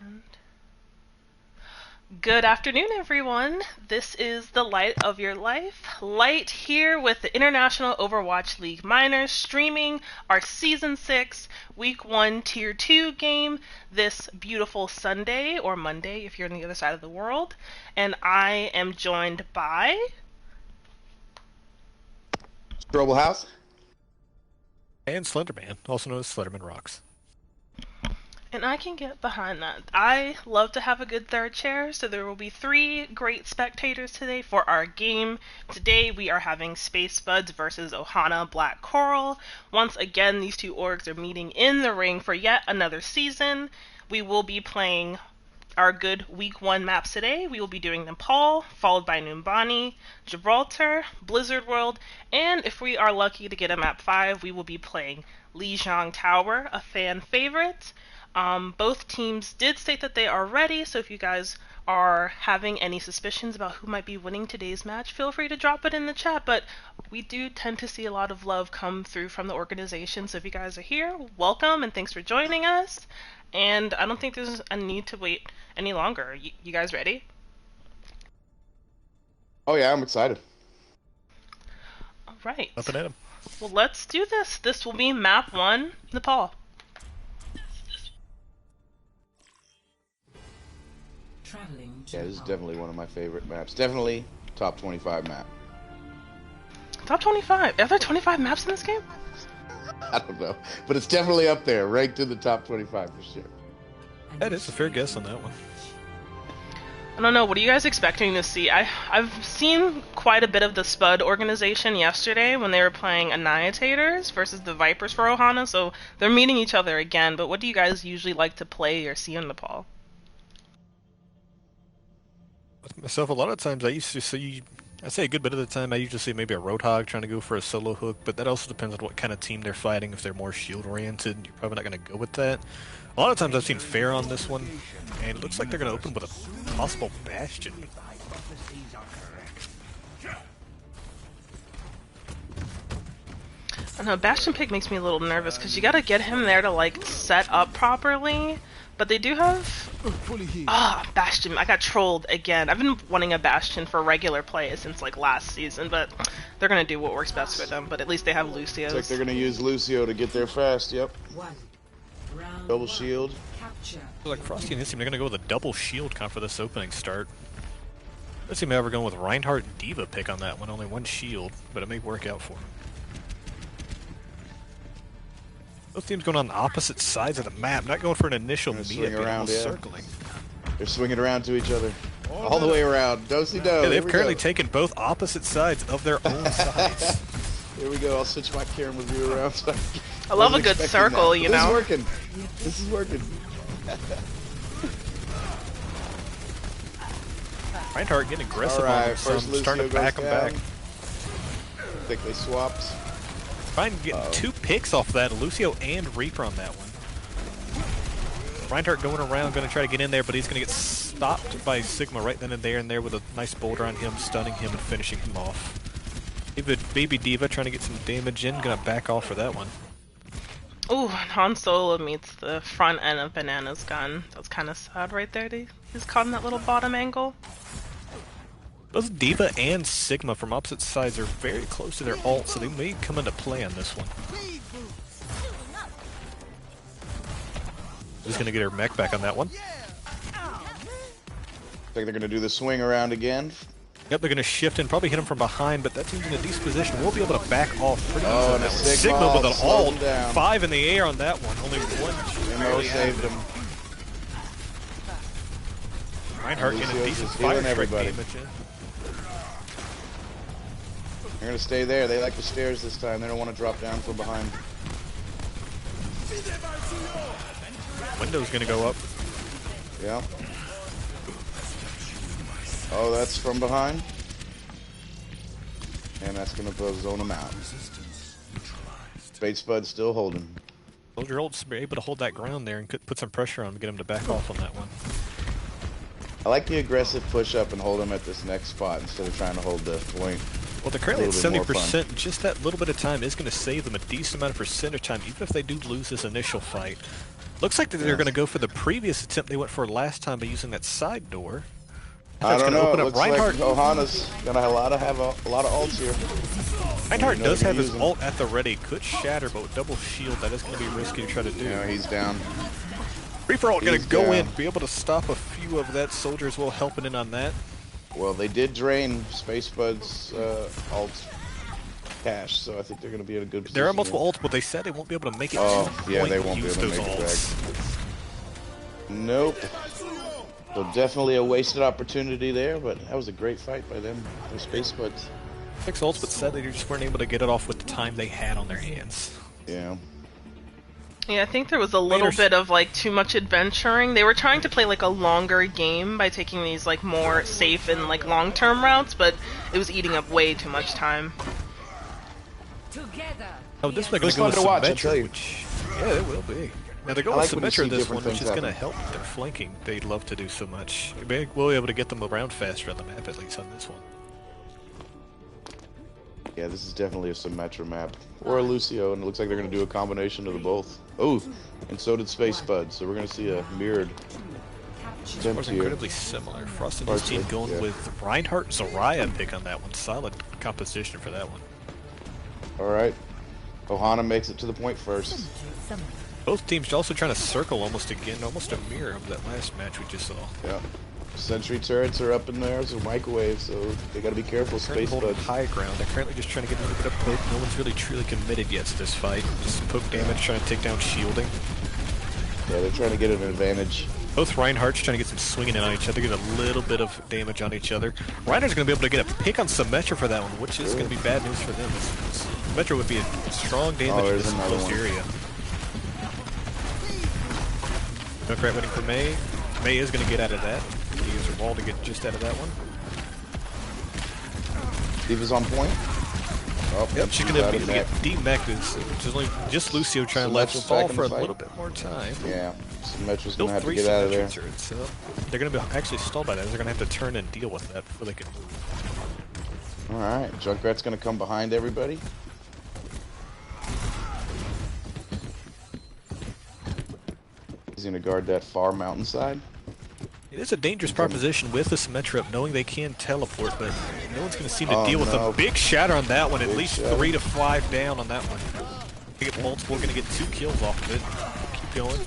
And good afternoon, everyone. This is the Light of Your Life. Light here with the International Overwatch League Minors streaming our Season 6 Week 1 Tier 2 game this beautiful Sunday or Monday if you're on the other side of the world. And I am joined by... Global House. And Slenderman, also known as Slenderman Rocks. And I can get behind that. I love to have a good third chair, so there will be 3 great spectators today for our game. Today we are having Space Spuds versus Ohana Black Coral. Once again, these two orgs are meeting in the ring for yet another season. We will be playing our good Week 1 maps today. We will be doing Nepal, followed by Numbani, Gibraltar, Blizzard World, and if we are lucky to get a map 5, we will be playing Lijiang Tower, a fan favorite. Both teams did state that they are ready, so if you guys are having any suspicions about who might be winning today's match, feel free to drop it in the chat, but we do tend to see a lot of love come through from the organization, so if you guys are here, welcome and thanks for joining us, and I don't think there's a need to wait any longer. You guys ready? Oh yeah, I'm excited. Alright. Nothing at him. Well, let's do this. This will be map 1, Nepal. Yeah, this is definitely one of my favorite maps. Definitely top 25 map. Top 25? Are there 25 maps in this game? I don't know, but it's definitely up there, ranked in the top 25 for sure. That is a fair guess on that one. I don't know, what are you guys expecting to see? I've seen quite a bit of the Spud organization yesterday when they were playing Annihilators versus the Vipers for Ohana, so they're meeting each other again, but what do you guys usually like to play or see in Nepal? Myself, a lot of times I used to see, I'd say a good bit of the time I usually see maybe a Roadhog trying to go for a solo hook, but that also depends on what kind of team they're fighting. If they're more shield oriented, you're probably not going to go with that. A lot of times I've seen Fair on this one, and it looks like they're going to open with a possible Bastion. I know, Bastion pick makes me a little nervous, because you gotta get him there to, like, set up properly, but they do have... Bastion. I got trolled again. I've been wanting a Bastion for regular play since, like, last season, but they're gonna do what works best for them, but at least they have Lucio's. Looks like they're gonna use Lucio to get there fast, yep. Double shield. Like Frosty and his team, they're going to go with a double shield comp for this opening start. Let's see, maybe we're going with Reinhardt and Diva pick on that one. Only one shield, but it may work out for him. Both teams going on the opposite sides of the map, not going for an initial meet, around, yeah. circling. They're swinging around to each other. All the way around. Do-si-do. Yeah, they've currently taken both opposite sides of their own sides. Here we go. I'll switch my camera view around. So I love a good circle, that. You know. This is working. This is working. Reinhardt getting aggressive right, on some, starting to back him back. I think they swapped. Trying to get 2 picks off that, Lucio and Reaper on that one. Reinhardt going around, going to try to get in there, but he's going to get stopped by Sigma right then and there with a nice boulder on him, stunning him and finishing him off. Baby Diva trying to get some damage in, going to back off for that one. Ooh, Han Solo meets the front end of Banana's gun. That's kind of sad right there. He's caught in that little bottom angle. Both Diva and Sigma from opposite sides are very close to their ult, so they may come into play on this one. Who's going to get her mech back on that one? I think they're going to do the swing around again. Yep, they're going to shift and probably hit him from behind, but that team's in a decent position. We'll be able to back off pretty easily on that one. Sigma with an ult, 5 in the air on that one. Only one. Mo saved him. Reinhardt getting a decent fire strike damage in. They're going to stay there. They like the stairs this time. They don't want to drop down from behind. Window's going to go up. Yeah. Oh, that's from behind. And that's going to zone them out. Space Spud still holding. Soldier ult's able to hold that ground there and put some pressure on him to get him to back off on that one. I like the aggressive push up and hold him at this next spot instead of trying to hold the point. Well, they're currently at 70%. Just that little bit of time is going to save them a decent amount of percentage time, even if they do lose this initial fight. Looks like that they're going to go for the previous attempt they went for last time by using that side door. I don't know. It looks like Reinhardt. Ohana's gonna have a lot of ults here. Reinhardt does have his ult at the ready. Could shatter, but with double shield, that is going to be risky to try to do. Yeah, he's down. Reaper ult going to go in, be able to stop a few of that soldier as well, helping in on that. Well, they did drain Space Bud's ult cache, so I think they're going to be in a good position. There are multiple ults, but they said they won't be able to make it. Yeah, they won't be able to make it back. Nope. So definitely a wasted opportunity there, but that was a great fight by them, the Space Buds. 6 ults, but sadly they just weren't able to get it off with the time they had on their hands. Yeah. Yeah, I think there was a little bit of like too much adventuring. They were trying to play like a longer game by taking these like more safe and like long-term routes, but it was eating up way too much time. Oh, this one's going to go with Symmetra, which... Yeah, it will be. Now they're going with Symmetra this one, which is going to help their flanking. They love to do so much. We'll be able to get them around faster on the map, at least on this one. Yeah, this is definitely a Symmetra map. Or a Lucio, and it looks like they're going to do a combination of the both. Oh, and so did Space Bud, so we're going to see a mirrored attempt here. Incredibly similar. Frost and his team going with Reinhardt Zarya pick on that one. Solid composition for that one. Alright. Ohana makes it to the point first. Both teams also trying to circle almost again, almost a mirror of that last match we just saw. Yeah. Sentry turrets are up in there as a microwave, so they gotta be careful. Space Buds. High ground. They're currently just trying to get a little bit of poke. No one's really truly committed yet to this fight. Just poke damage, trying to take down shielding. Yeah, they're trying to get an advantage. Both Reinhardt's trying to get some swinging in on each other, get a little bit of damage on each other. Reinhardt's going to be able to get a pick on Symmetra for that one, which is going to be bad news for them. Symmetra would be a strong damage in this closed area. Junkrat waiting for Mei. Mei is going to get out of that. He used her wall to get just out of that one. Diva's on point. Oh, yep, she's going to be able to get demeched, which is only just Lucio trying to let fall for a little bit more time. Yeah, Symmetra's going to have to get out of there. So they're going to be actually stalled by that. They're going to have to turn and deal with that before they can move. Alright, Junkrat's going to come behind everybody. He's going to guard that far mountainside. It is a dangerous proposition with the Symmetra up, knowing they can teleport, but no one's going to seem to deal with them. Big shatter on that one, at least 3 to 5 down on that one. They get multiple, going to get 2 kills off of it. Keep going.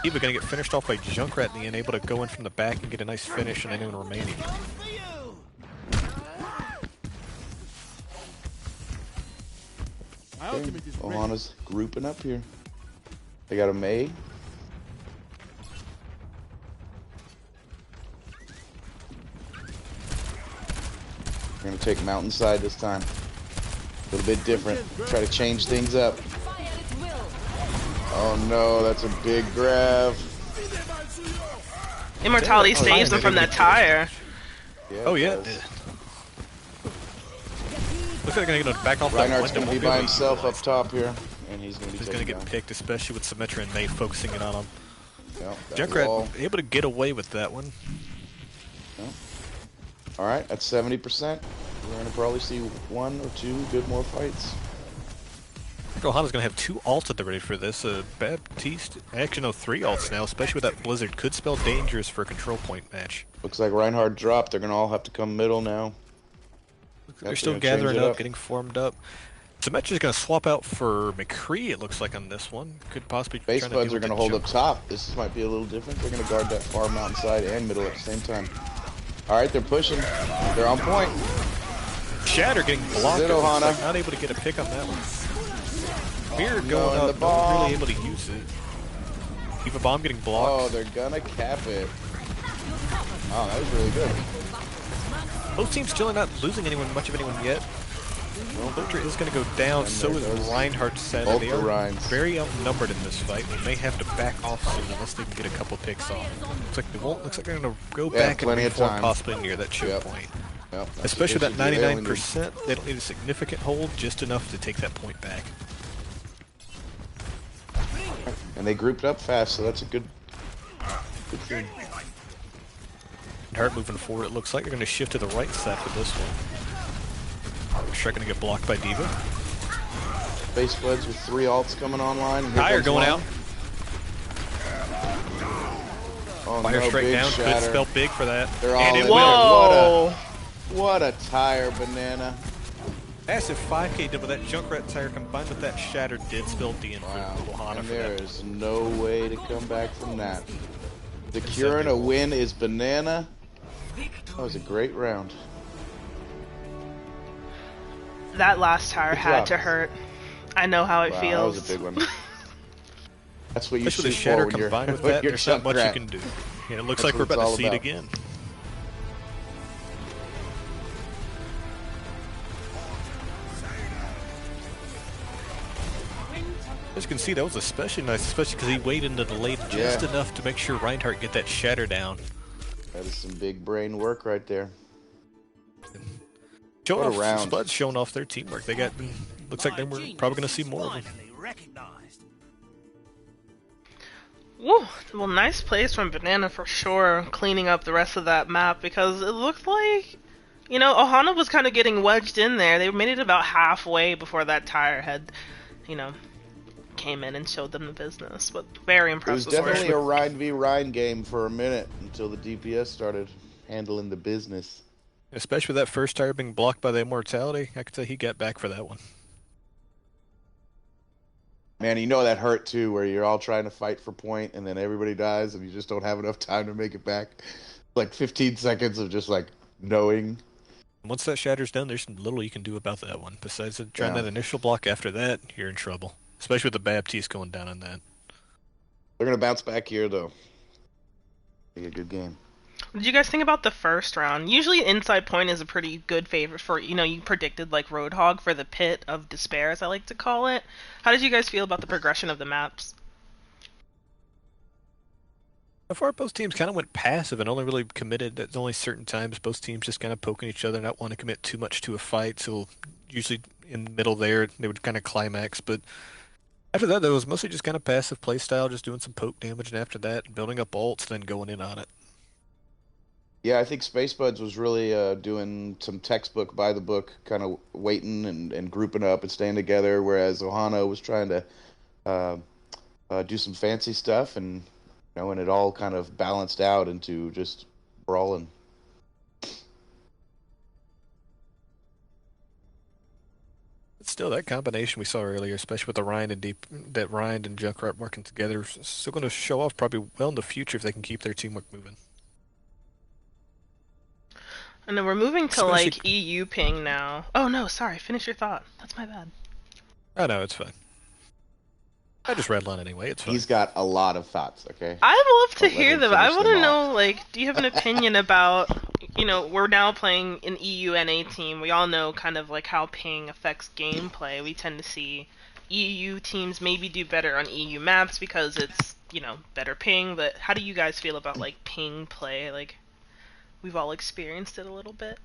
Eva going to get finished off by Junkrat in the end, able to go in from the back and get a nice finish on anyone remaining. Okay, Ohana's grouping up here. They got a Mei. We're gonna take mountainside this time. A little bit different. Try to change things up. Oh no, that's a big grab. Immortality saves them from that tire. Yeah, oh yeah. Looks like they're gonna get back off that window. Reinhardt's gonna be by himself up top here, and he's gonna get picked, especially with Symmetra and Mei focusing in on him. Yep, Junkrat able to get away with that one. Yep. All right, at 70%, we're gonna probably see 1 or 2 good more fights. Ohana's gonna have 2 ults at the ready for this. Baptiste, actually no, 3 ults now, especially with that Blizzard. Could spell dangerous for a control point match. Looks like Reinhardt dropped. They're gonna all have to come middle now. They're still gathering up, getting formed up. Symmetra's going to swap out for McCree, it looks like, on this one. Could possibly Space Buds are going to hold up top. This might be a little different. They're going to guard that far mountainside and middle at the same time. Alright, they're pushing. They're on point. Shatter getting blocked. Ohana. Like not able to get a pick on that one. Mirror going up, not really able to use it. Eva Bomb getting blocked. Oh, they're going to cap it. Oh, that was really good. Both teams still not losing much of anyone yet. Soldier is going to go down, so is Reinhardt sadly. They are very outnumbered in this fight. They may have to back off soon unless they can get a couple picks off. Looks like they won't. Looks like they're going to go back and reform possibly near that choke point. Yep, especially that 99%. They don't need a significant hold, just enough to take that point back. And they grouped up fast, so that's a good thing. Hart moving forward, it looks like they're going to shift to the right side for this one. Shrek going to get blocked by Diva. Space Spuds with 3 alts coming online. Here Tire comes going one. out. Oh Fire no, straight big down. shatter. Could spell big for that. They're all And in it there. will. Whoa! What a tire, Banana. Massive 5K double. That Junkrat tire combined with that shatter did spell D in Wow. for Ohana And for there that. is no way to come back from that. Securing a win is Banana. That was a great round. That last tire Good had job. to hurt. I know how it Wow, feels. that was a big one. That's what you Especially shoot the shatter for when you're, combined with when that, you're there's not much you Junkrat. can do. And it looks That's like we're what it's about to all see it about. again. As you can see, that was especially nice, especially because he waited and delayed just enough to make sure Reinhardt get that shatter down. That is some big brain work right there. Showing What a off, round. Spuds showing off their teamwork. They got, looks like they were probably going to see more of them. Woo! Well, nice plays from Banana for sure, cleaning up the rest of that map, because it looked like, you know, Ohana was kind of getting wedged in there. They made it about halfway before that tire had, you know, came in and showed them the business. But very It was impressive. definitely a work. Rhine v Rhine game for a minute until the DPS started handling the business. Especially with that first tire being blocked by the Immortality, I could say he got back for that one. Man, you know that hurt too, where you're all trying to fight for point and then everybody dies and you just don't have enough time to make it back. Like 15 seconds of just like knowing. Once that shatter's done, there's little you can do about that one. Besides trying Yeah. that initial block after that, you're in trouble. Especially with the Baptiste going down on that. They're going to bounce back here though. Be a good game. What did you guys think about the first round? Usually Inside Point is a pretty good favorite for, you know, you predicted like Roadhog for the Pit of Despair, as I like to call it. How did you guys feel about the progression of the maps? So far, both teams kind of went passive and only really committed at only certain times. Both teams just kind of poking each other, not wanting to commit too much to a fight. So usually in the middle there, they would kind of climax. But after that, it was mostly just kind of passive play style, just doing some poke damage. And after that, building up ults, then going in on it. Yeah, I think Space Buds was really doing some textbook by the book, kind of waiting and grouping up and staying together, whereas Ohana was trying to do some fancy stuff, and you know, and it all kind of balanced out into just brawling. But still, that combination we saw earlier, especially with the Rind and that Rind and Junkrat working together, is still going to show off probably well in the future if they can keep their teamwork moving. And then we're moving to Especially- like EU ping now. Oh no, sorry, finish your thought. That's my bad. Oh no, it's fine. I just redline anyway. It's fine. He's got a lot of thoughts. Okay. I'd love to Don't let hear him them. I finish want to them know, off. like, do you have an opinion about, you know, we're now playing an EU NA team. We all know kind of like how ping affects gameplay. We tend to see EU teams maybe do better on EU maps because it's, you know, better ping. But how do you guys feel about like ping play? Like, we've all experienced it a little bit.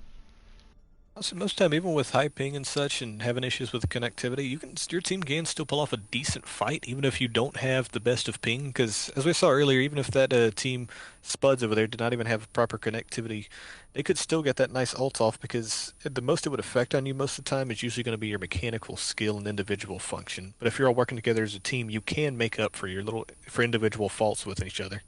Also, most of the time, even with high ping and such, and having issues with connectivity, your team can still pull off a decent fight, even if you don't have the best of ping. Because as we saw earlier, even if that team Spuds over there did not even have proper connectivity, they could still get that nice ult off. Because the most it would affect on you most of the time is usually going to be your mechanical skill and individual function. But if you're all working together as a team, you can make up for for individual faults with each other.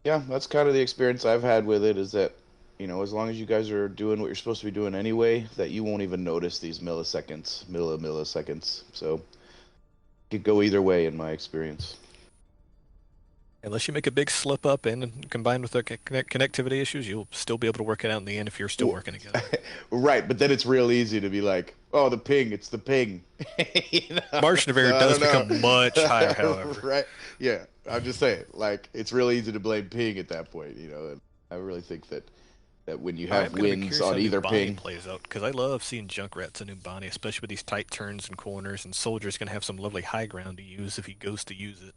Yeah, that's kind of the experience I've had with it. Is that, you know, as long as you guys are doing what you're supposed to be doing anyway, that you won't even notice these milliseconds. So it could go either way in my experience. Unless you make a big slip up and combined with the connectivity issues, you'll still be able to work it out in the end if you're still working together. Right, but then it's real easy to be like, oh, the ping, it's the ping. You know? Margin of error does become much higher, however. Right, yeah, I'm just saying, like, it's real easy to blame ping at that point, you know, and I really think that when you have wins on either ping. Plays out, because I love seeing Junkrats and Numbani, especially with these tight turns and corners, and Soldier's going to have some lovely high ground to use if he goes to use it.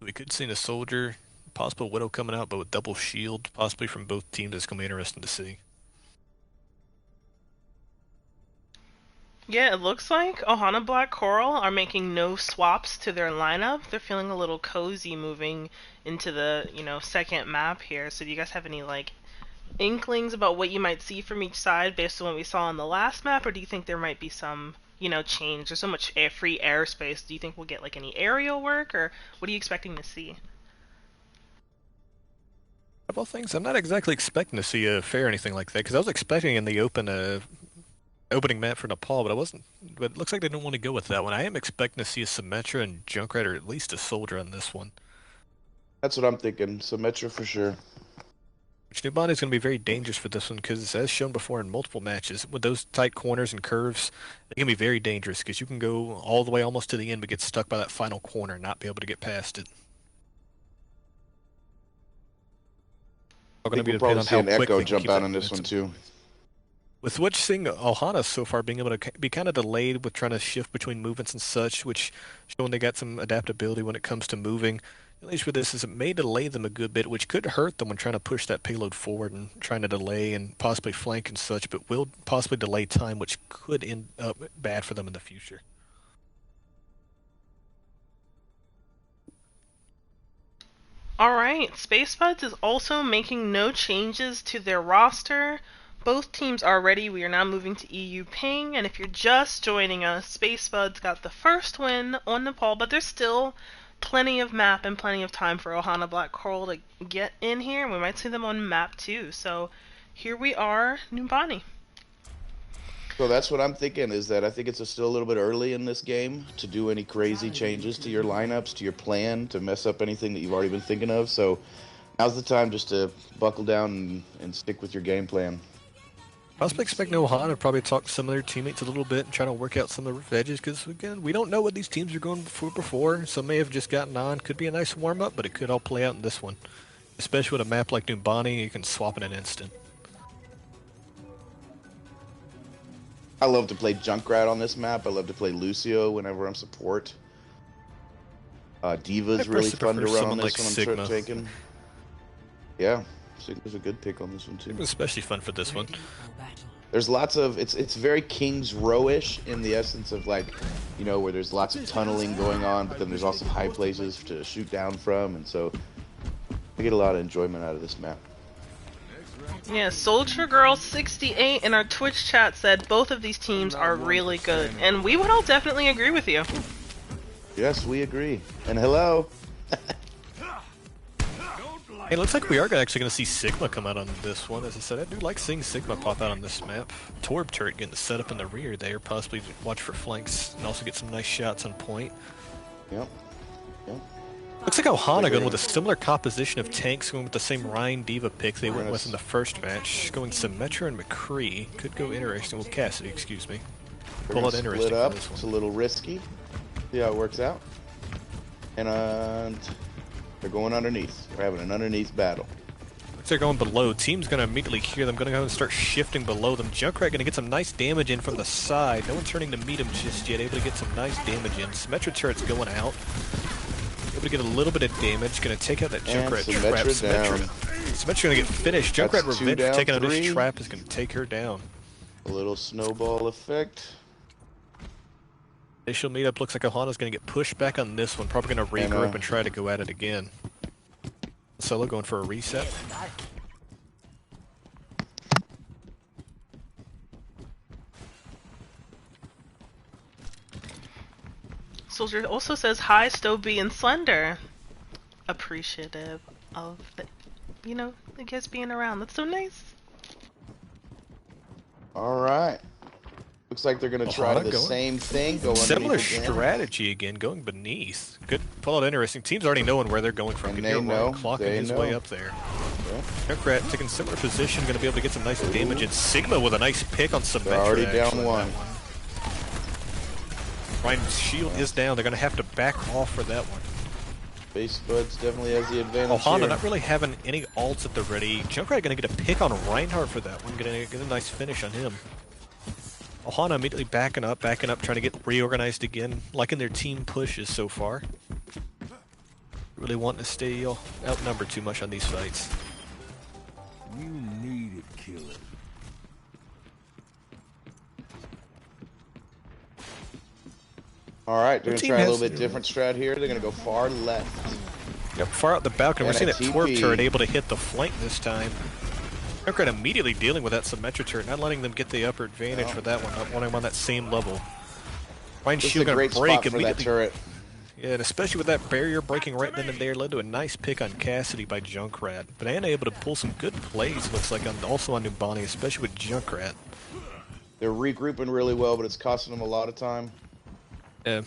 We could see a Soldier, possible Widow coming out, but with double shield, possibly from both teams. It's going to be interesting to see. Yeah, it looks like Ohana Black Coral are making no swaps to their lineup. They're feeling a little cozy moving into the, you know, second map here. So do you guys have any, like, inklings about what you might see from each side based on what we saw on the last map, or do you think there might be some, change? There's so much free airspace. Do you think we'll get like any aerial work, or what are you expecting to see? Couple things. I'm not exactly expecting to see a fair or anything like that because I was expecting in the opening map for Nepal, but I wasn't. But it looks like they don't want to go with that one. I am expecting to see a Symmetra and Junkrat, or at least a Soldier on this one. That's what I'm thinking. Symmetra for sure. Which Numbani is going to be very dangerous for this one because, as shown before in multiple matches, with those tight corners and curves, they can be very dangerous because you can go all the way almost to the end but get stuck by that final corner and not be able to get past it. I think we'll probably see an Echo jump out on this one too. With which seeing Ohana so far being able to be kind of delayed with trying to shift between movements and such, which showing they got some adaptability when it comes to moving. At least with this is it may delay them a good bit, which could hurt them when trying to push that payload forward and trying to delay and possibly flank and such, but will possibly delay time, which could end up bad for them in the future. Alright, Spuds is also making no changes to their roster. Both teams are ready. We are now moving to EU Ping, and if you're just joining us, Spuds got the first win on Nepal, but there's still plenty of map and plenty of time for Ohana Black Coral to get in here, and we might see them on map 2. So here we are, Numbani. So that's what I'm thinking, is that I think it's still a little bit early in this game to do any crazy changes to your lineups, to your plan, to mess up anything that you've already been thinking of. So now's the time just to buckle down and stick with your game plan. Possibly expecting Ohana to probably talk to some of their teammates a little bit and try to work out some of the rough edges because, again, we don't know what these teams are going for before. Some may have just gotten on. Could be a nice warm-up, but it could all play out in this one. Especially with a map like Numbani, you can swap in an instant. I love to play Junkrat on this map. I love to play Lucio whenever I'm support. Diva's really fun to run on this one. I'm taking. Yeah, Sigma's a good pick on this one too. Especially fun for this one. There's lots of it's very King's Row-ish in the essence of, like, where there's lots of tunneling going on, but then there's also high places to shoot down from, and so I get a lot of enjoyment out of this map. Yeah, Soldier Girl 68 in our Twitch chat said both of these teams are really good, and we would all definitely agree with you. Yes, we agree. And hello. It looks like we are actually going to see Sigma come out on this one. As I said, I do like seeing Sigma pop out on this map. Torb turret getting set up in the rear there, possibly watch for flanks and also get some nice shots on point. Yep. Looks like Ohana going with a similar composition of tanks, going with the same Ryan Diva pick they went with in the first match. Going Symmetra and McCree. Could go interesting. Well, Cassidy, excuse me. Pull it interesting split up. It's a little risky. See how it works out. And they're going underneath. We're having an underneath battle. Looks like they're going below. Team's going to immediately hear them. Going to go and start shifting below them. Junkrat going to get some nice damage in from the side. No one's turning to meet him just yet. Able to get some nice damage in. Symmetra turret's going out. Able to get a little bit of damage. Going to take out that Junkrat trap. Symmetra going to get finished. Junkrat Revenge taking out his trap is going to take her down. A little snowball effect. Initial meetup looks like Ohana's going to get pushed back on this one. Probably going to regroup and try to go at it again. Solo going for a reset. Soldier also says, hi, Stoby and Slender. Appreciative of the, the guys being around. That's so nice. Alright. Looks like they're going to try the same thing. Go similar strategy again, going beneath. Good pull out interesting. Teams already knowing where they're going from. And they know. Clocking his way up there. Junkrat taking similar position, going to be able to get some nice damage. And Sigma with a nice pick on Symmetra. They're already down one. Ryan's shield is down. They're going to have to back off for that one. Spuds definitely has the advantage. Ohana here. not really having any ults at the ready. Junkrat going to get a pick on Reinhardt for that one. Going to get a nice finish on him. Ohana immediately backing up, trying to get reorganized again, liking their team pushes so far. Really wanting to stay outnumbered too much on these fights. You need it, killer. Alright, they're going to try a little bit different strat here. They're going to go far left. Yep, far out the balcony. We're seeing that Torb turret able to hit the flank this time. Junkrat immediately dealing with that symmetric turret, not letting them get the upper advantage for that one, not wanting them on that same level. Ryan This is Shield a gonna great break spot for that immediately. turret. Yeah, and especially with that barrier breaking right then and there, led to a nice pick on Cassidy by Junkrat. Banana able to pull some good plays, looks like, also on Numbani, especially with Junkrat. They're regrouping really well, but it's costing them a lot of time. Yeah,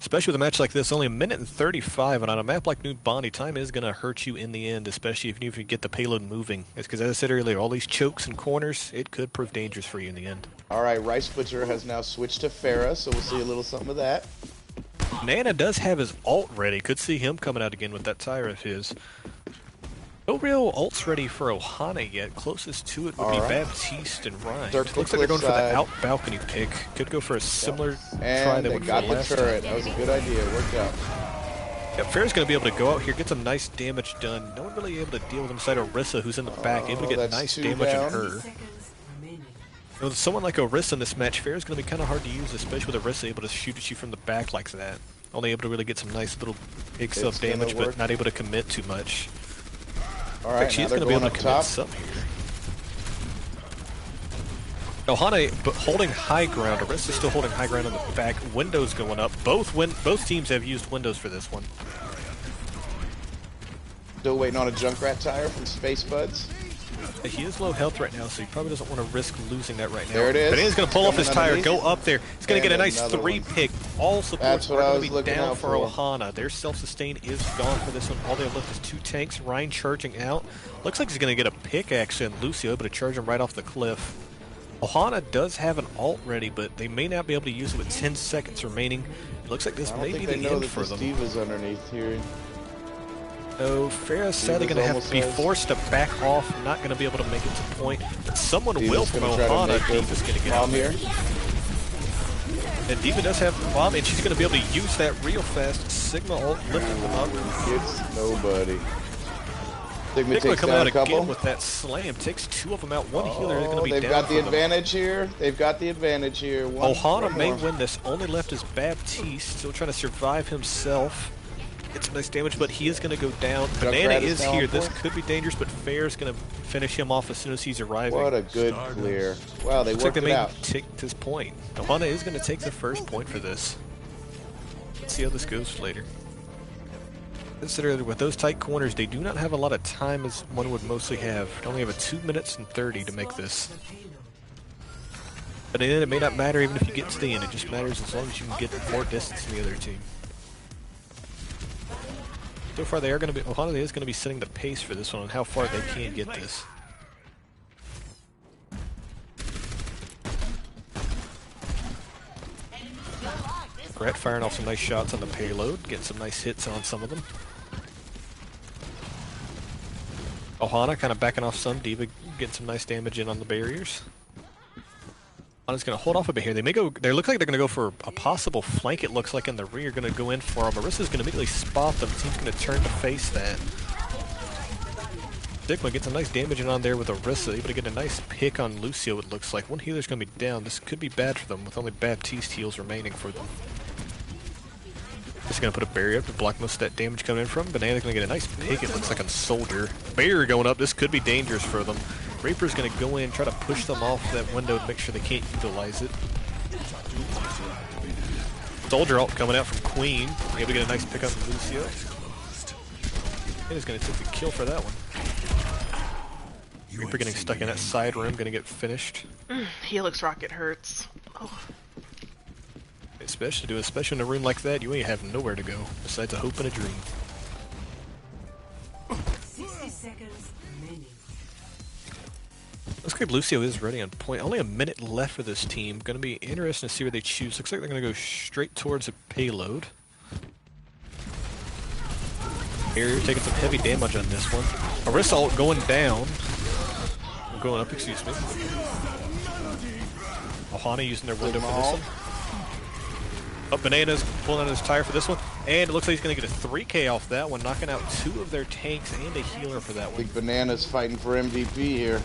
especially with a match like this, only 1:35, and on a map like Numbani, time is going to hurt you in the end, especially if you get the payload moving. It's because, as I said earlier, all these chokes and corners, it could prove dangerous for you in the end. All right, Rice Butcher has now switched to Farah, so we'll see a little something of that. Nana does have his ult ready. Could see him coming out again with that tire of his. No real ults ready for Ohana yet. Closest to it would be Baptiste and Ryan. Looks like they're going for the out balcony pick. Could go for a similar try that would got for the last turret. time. That was a good idea. It worked out. Yeah, Fair's going to be able to go out here, get some nice damage done. No one really able to deal with inside Orisa, who's in the back, able to get nice damage on her. With someone like Orisa in this match, Fair's going to be kind of hard to use, especially with Orisa able to shoot at you from the back like that. Only able to really get some nice little picks of damage, but not able to commit too much. All right, she's going to be able to commit some here. Ohana holding high ground. Orisa's still holding high ground on the back. Windows going up. Both teams have used windows for this one. Still waiting on a Junkrat tire from Space Buds. He is low health right now, so he probably doesn't want to risk losing that right now. There it is. But he's going to pull off his tire, go up there. He's going to get a nice 3-pick. All supports are going to be down for Ohana. Their self-sustain is gone for this one. All they have left is 2 tanks. Ryan charging out. Looks like he's going to get a pickaxe, and Lucio able to charge him right off the cliff. Ohana does have an ult ready, but they may not be able to use it with 10 seconds remaining. It looks like this may be the end for them. Diva's underneath here. No, Farah's sadly going to have to be forced to back off, not going to be able to make it to point. But someone will from Ohana. Diva's going to get out here. And Diva does have the bomb, and she's going to be able to use that real fast. Sigma ult lifting them up. It's nobody. Sigma coming out again with that slam. Takes 2 of them out. One healer is going to be down. They've got the advantage here. They've got the advantage here. Ohana may win this. Only left is Baptiste, still trying to survive himself. Get some nice damage, but he is going to go down. Banana is here. This could be dangerous, but Fair's going to finish him off as soon as he's arriving. What a good clear. Wow, they worked it out. Take this point. Ohana is going to take the first point for this. Let's see how this goes later. Consider with those tight corners, they do not have a lot of time as one would mostly have. They only have a 2 minutes and 30 to make this. But in the end, it may not matter even if you get to the end. It just matters as long as you can get more distance than the other team. So far, they are going to be. Ohana is going to be setting the pace for this one on how far they can get this. Brett firing off some nice shots on the payload, getting some nice hits on some of them. Ohana kind of backing off some. Diva getting some nice damage in on the barriers. Ohana's going to hold off a bit here. They may go. They look like they're going to go for a possible flank. It looks like in the rear, going to go in for them. Marissa's going to immediately spot them. The team's going to turn to face that. Sigma gets some nice damage in on there with Orisa, able to get a nice pick on Lucio. It looks like one healer's going to be down. This could be bad for them with only Baptiste heals remaining for them. Just going to put a barrier up to block most of that damage coming in from. Banana's going to get a nice pick, it looks like, on Soldier. Barrier going up. This could be dangerous for them. Reaper's going to go in and try to push them off that window to make sure they can't utilize it. Soldier ult coming out from Queen. Able to get a nice pick on Lucio. And he's going to take the kill for that one. Reaper getting stuck in that side room, going to get finished. Helix Rocket hurts. Oh. Especially in a room like that, you ain't have nowhere to go besides a hope and a dream. 60 seconds remaining. Looks like Lucio is ready on point. Only a minute left for this team. Going to be interesting to see where they choose. Looks like they're going to go straight towards a payload. Here, taking some heavy damage on this one. Orisa ult going down. Going up, excuse me. Ohana using their window for this one. Up Banana's pulling out his tire for this one. And it looks like he's going to get a 3K off that one, knocking out 2 of their tanks and a healer for that one. I think Banana's fighting for MVP here.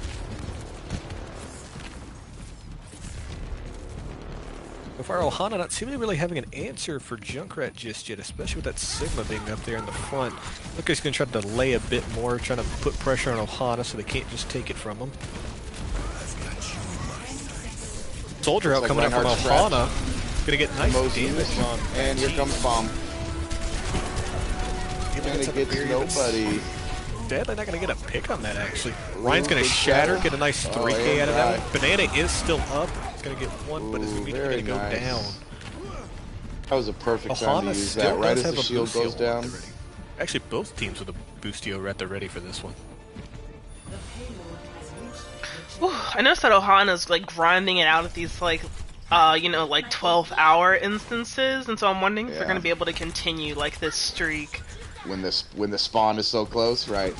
So far, Ohana not seemingly really having an answer for Junkrat just yet, especially with that Sigma being up there in the front. Look, he's going to try to delay a bit more, trying to put pressure on Ohana so they can't just take it from him. Soldier out coming in from Ohana. Going to get nice damage on. And here comes Bomb. And it gets nobody. Deadly not going to get a pick on that, actually. Ryan's going to shatter, get a nice 3K out of that one. Banana is still up. He's going to get one, but is immediately going to go down. That was a perfect time to use that, right as the shield goes down. Actually, both teams with a boostio at the ready for this one. Whew, I noticed that Ohana's like grinding it out at these like, you know, like 12-hour instances, and so I'm wondering if they're going to be able to continue like this streak. When the spawn is so close, right?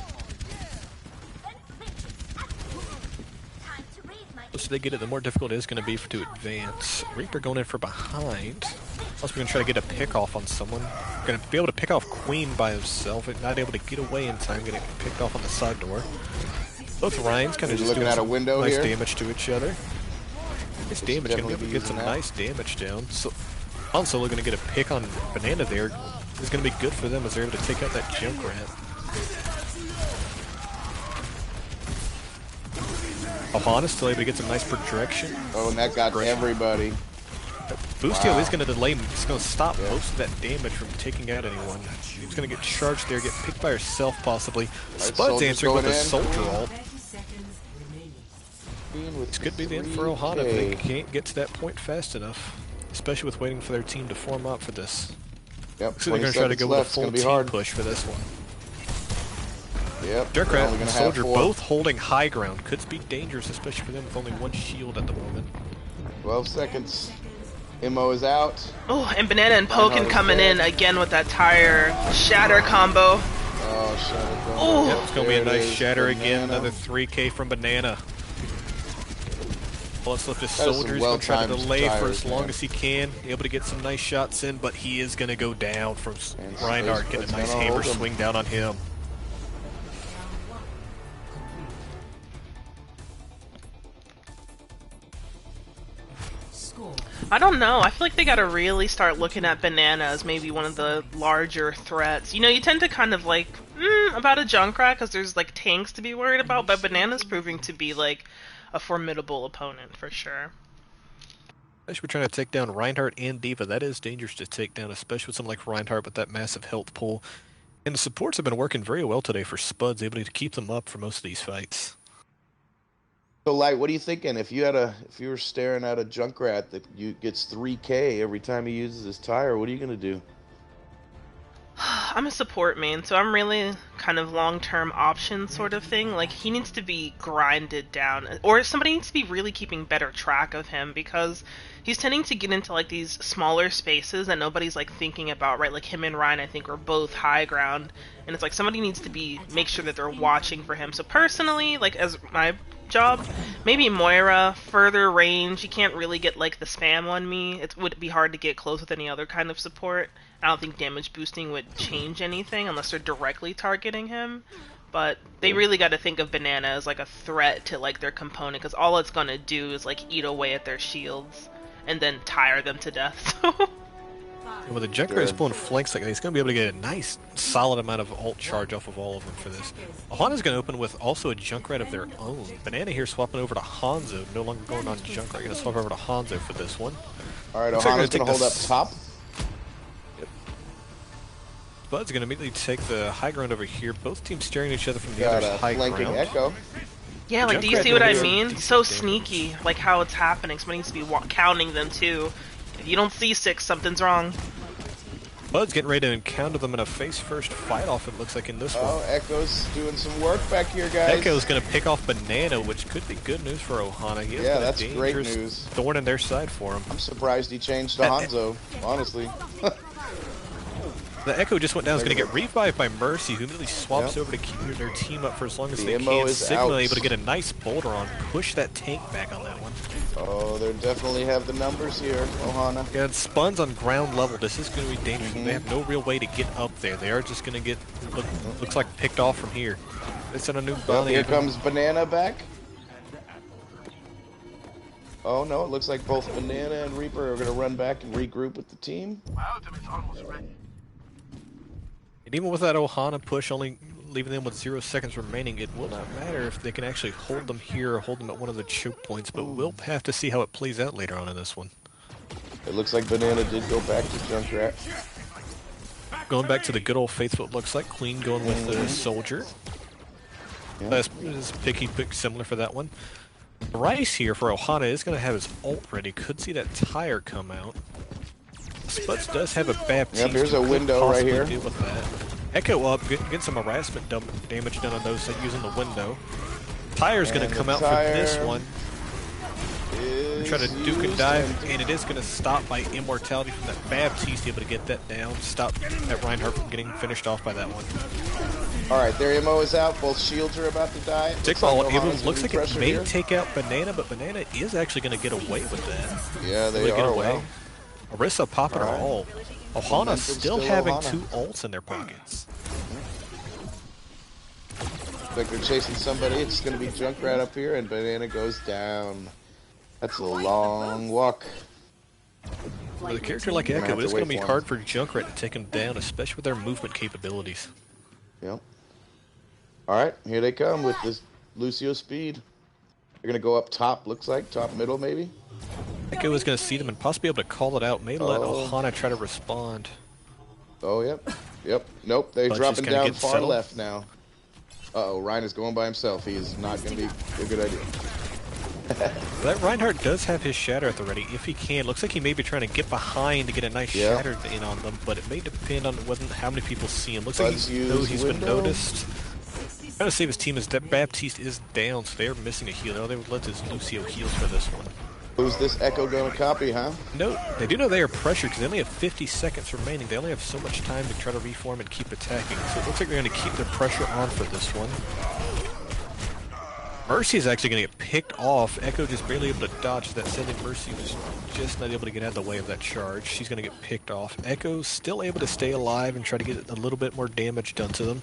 The closer they get it, the more difficult it is going to be to advance. Reaper going in for behind. Plus, we're going to try to get a pick off on someone. Going to be able to pick off Queen by himself, and not able to get away in time, getting picked off on the side door. Both Ryans kind of just doing some nice damage to each other. Nice damage, going to be able to get some nice damage down. So, Han Solo going to get a pick on Banana there. It's going to be good for them as they're able to take out that Junkrat. Ohana still able to get some nice projection. Oh, and that got everybody. Boostio is going to delay, it's going to stop most of that damage from taking out anyone. He's going to get charged there, get picked by herself possibly. Spuds answering with a soldier ult. This could be the end for Ohana if they can't get to that point fast enough. Especially with waiting for their team to form up for this. Yep, so they're going to try to go with a full team push for this one. Yep. Junkrat and Soldier both holding high ground. Could be dangerous, especially for them with only one shield at the moment. 12 seconds. Immo is out. Oh, and Banana and Pokin coming in again with that tire shatter combo. Oh, shatter combo. Oh, yep, it's going to be a nice shatter again. Another 3K from Banana. Let's let the Soldier's going to try to delay for as long as he can. Able to get some nice shots in, but he is going to go down from Reinhardt. Get a nice hammer swing down on him. I don't know. I feel like they gotta really start looking at Banana as maybe one of the larger threats. You know, you tend to kind of like, about a Junkrat because there's like tanks to be worried about, but Banana's proving to be like a formidable opponent for sure. Especially we're trying to take down Reinhardt and D.Va. That is dangerous to take down, especially with someone like Reinhardt with that massive health pool. And the supports have been working very well today for Spuds, able to keep them up for most of these fights. So, Light, what are you thinking? If you were staring at a Junkrat that gets 3K every time he uses his tire, what are you gonna do? I'm a support main, so I'm really kind of long-term option sort of thing. Like, he needs to be grinded down, or somebody needs to be really keeping better track of him, because he's tending to get into like these smaller spaces that nobody's like thinking about, right? Like him and Ryan, I think, are both high ground, and it's like somebody needs to make sure that they're watching for him. So personally, like as my job, maybe Moira, further range. You can't really get like the spam on me. It would be hard to get close with any other kind of support. I don't think damage boosting would change anything unless they're directly targeting him. But they really got to think of Banana as like a threat to like their component, because all it's gonna do is like eat away at their shields and then tire them to death. With the Junkrat is pulling flanks like that, he's going to be able to get a nice, solid amount of ult charge off of all of them for this. Ohana's going to open with also a Junkrat of their own. Banana here swapping over to Hanzo, no longer going on Junkrat. Going to swap over to Hanzo for this one. All right, Ohana's going to hold up top. Yep. Bud's going to immediately take the high ground over here. Both teams staring at each other from the other's high ground. Echo. Yeah, like, do you see what I mean? So sneaky, like how it's happening. Somebody needs to be counting them too. If you don't see 6, something's wrong. Bud's getting ready to encounter them in a face-first fight-off, it looks like, in this one. Oh, Echo's doing some work back here, guys. Echo's going to pick off Banana, which could be good news for Ohana. He yeah, that's great news. Thorn in their side for him. I'm surprised he changed to Hanzo, honestly. The Echo just went down. Is going to get revived by Mercy, who immediately swaps over to keep their team up for as long as they can. Sigma able to get a nice boulder on, push that tank back on that one. Oh, they definitely have the numbers here, Ohana. Yeah, it's Spuns on ground level. This is going to be dangerous. They have no real way to get up there. They are just going to get, looks like, picked off from here. It's on a new bounty. Here comes Banana back. Oh no, it looks like both Banana and Reaper are going to run back and regroup with the team. And even with that Ohana push only leaving them with 0 seconds remaining, it will not matter if they can actually hold them here or hold them at one of the choke points, but we'll have to see how it plays out later on in this one. It looks like Banana did go back to Junkrat. Going back to the good old faithful, it looks like Queen going with the Soldier. Yeah. That's picky pick similar for that one. Rice here for Ohana is going to have his ult ready. Could see that tire come out. Spuds does have a Baptiste. Yep, here's a window right here. Deal with that. Echo up, get some harassment damage done on those using the window. Tire's going to come out for this one. Try to duke and dive, and it is going to stop by Immortality from that Baptiste, able to get that down. Stop that Reinhardt from getting finished off by that one. Alright, their MO is out. Both shields are about to die. Looks like it may take out Banana, but Banana is actually going to get away with that. Yeah, they are. Wow. Orisa popping her ult. Ohana still having 2 ults in their pockets. Looks like they're chasing somebody. It's going to be Junkrat up here, and Banana goes down. That's a long walk. With a character like Echo, it's going to be hard for Junkrat to take him down, especially with their movement capabilities. Yep. Alright, here they come with this Lucio speed. They're going to go up top, looks like. Top middle, maybe? Echo is going to see them and possibly be able to call it out. May let Ohana try to respond. Oh, yep. Yep. Nope, they're dropping down far settled. left now. Uh-oh, Ryan is going by himself. He is not going to be a good idea. That Reinhardt does have his Shatter at the ready, if he can. Looks like he may be trying to get behind to get a nice Shatter in on them, but it may depend on how many people see him. Looks like he's been noticed. Trying to save his team as that Baptiste is down, so they're missing a heal. Oh, they would let his Lucio heals for this one. Who's this Echo going to copy, huh? No, they do know they are pressured because they only have 50 seconds remaining. They only have so much time to try to reform and keep attacking. So it looks like they're going to keep their pressure on for this one. Mercy is actually going to get picked off. Echo just barely able to dodge that. Sending Mercy was just not able to get out of the way of that charge. She's going to get picked off. Echo's still able to stay alive and try to get a little bit more damage done to them.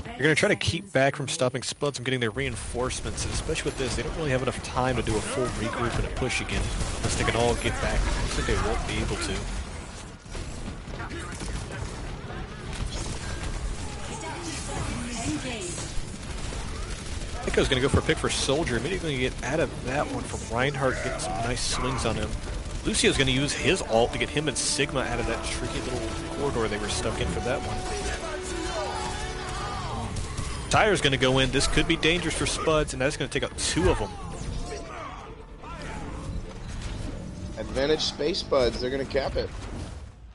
They're going to try to keep back from stopping Spuds from getting their reinforcements, and especially with this, they don't really have enough time to do a full regroup and a push again, unless they can all get back. Looks like they won't be able to. Echo's going to go for a pick for Soldier, immediately going to get out of that one from Reinhardt, getting some nice swings on him. Lucio's going to use his ult to get him and Sigma out of that tricky little corridor they were stuck in for that one. Tire's going to go in. This could be dangerous for Spuds, and that's going to take out 2 of them. Advantage Space Buds. They're going to cap it.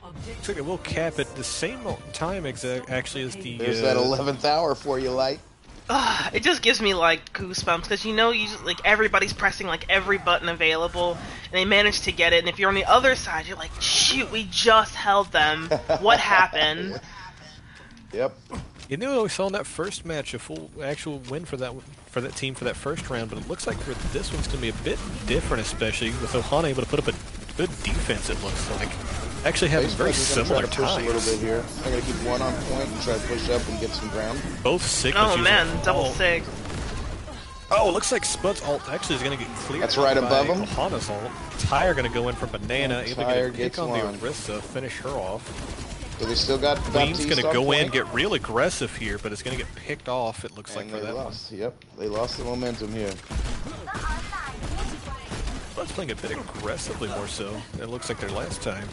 Looks like it will cap it the same time actually as the... There's that 11th hour for you, Light. It just gives me like goosebumps because you just, like everybody's pressing like every button available and they manage to get it, and if you're on the other side you're like, shoot, we just held them. What happened? Yep. You knew we saw in that first match a full actual win for that team for that first round, but it looks like for this one's going to be a bit different, especially with Ohana able to put up a good defense. It looks like actually having very similar push a little times. bit here. I'm going to keep one on point and try to push up and get some ground. Both Sigmas. Oh man, double Sig. Oh, it looks like Spuds ult actually is going to get cleared. That's right above him. Ohana's ult. Tire going to go in for Banana, able to get a pick on one. the Orisa, finish her off. So they still got Queen's going to go point. in, get real aggressive here, but it's going to get picked off, it looks like, for that lost. Yep, they lost the momentum here. Spuds playing a bit aggressively more so than it looks like their last time.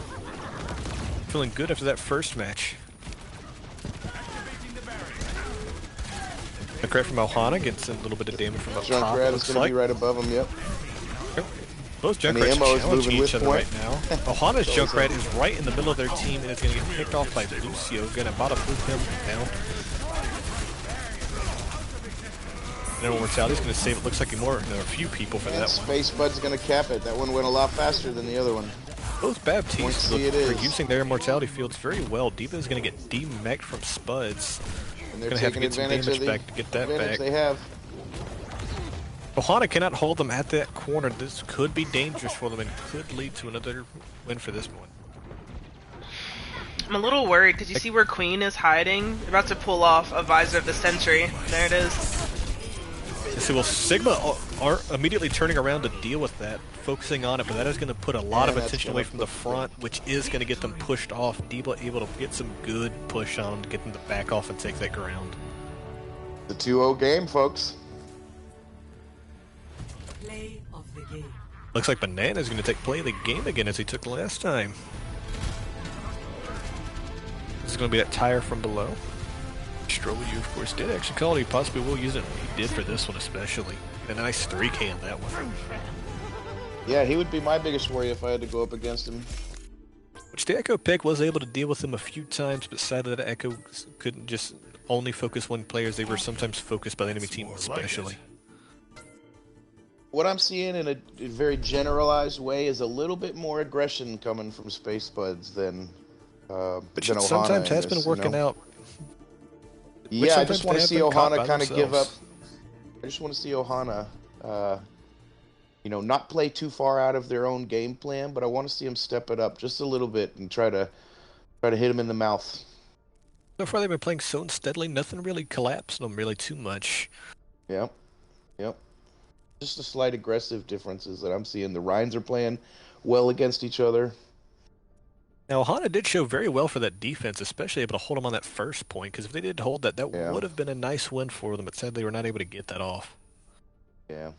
Feeling good after that first match. A crit from Ohana gets a little bit of damage from up top. Junkrat is going to be right above him, yep. Both Junkrats challenging each other point. right now. Ohana's Junkrat is right in the middle of their team, and it's going to get picked off by Lucio. Going to bottom move him down. And Immortality's going to save it. Looks like a few people for that one. Space Bud's going to cap it. That one went a lot faster than the other one. Both Baptistes are using their Immortality fields very well. Diva is going to get de-mech'd from Spuds. And they're going to have to get some damage back to get that back. They have. Ohana cannot hold them at that corner. This could be dangerous for them and could lead to another win for this one. I'm a little worried because you see where Queen is hiding? They're about to pull off a Visor of the Century. There it is. see, well, Sigma are immediately turning around to deal with that, focusing on it, but that is going to put a lot of attention away from the front, which is going to get them pushed off. Diva able to get some good push on them to get them to back off and take that ground. The 2-0 game, folks. Play of the game. Looks like Banana's going to take play of the game again as he took last time. This is going to be that tire from below. Stroll, you of course did actually call it. He possibly will use it. He did for this one especially. A nice 3K on that one. Yeah, he would be my biggest worry if I had to go up against him. Which the Echo pick was able to deal with him a few times, but sadly the Echo couldn't just only focus one players. They were sometimes focused by the enemy team especially. What I'm seeing in a very generalized way is a little bit more aggression coming from Space Spuds than Which Ohana sometimes has this, been working out. Yeah, I just want to see Ohana kind of give up. themselves. I just want to see Ohana, not play too far out of their own game plan, but I want to see him step it up just a little bit and try to hit him in the mouth. So far they've been playing so steadily, nothing really collapsed them really too much. Yep. Just the slight aggressive differences that I'm seeing. The Rhines are playing well against each other. Now, Ohana did show very well for that defense, especially able to hold them on that first point, because if they did hold that, that would have been a nice win for them, but sadly they were not able to get that off. Yeah.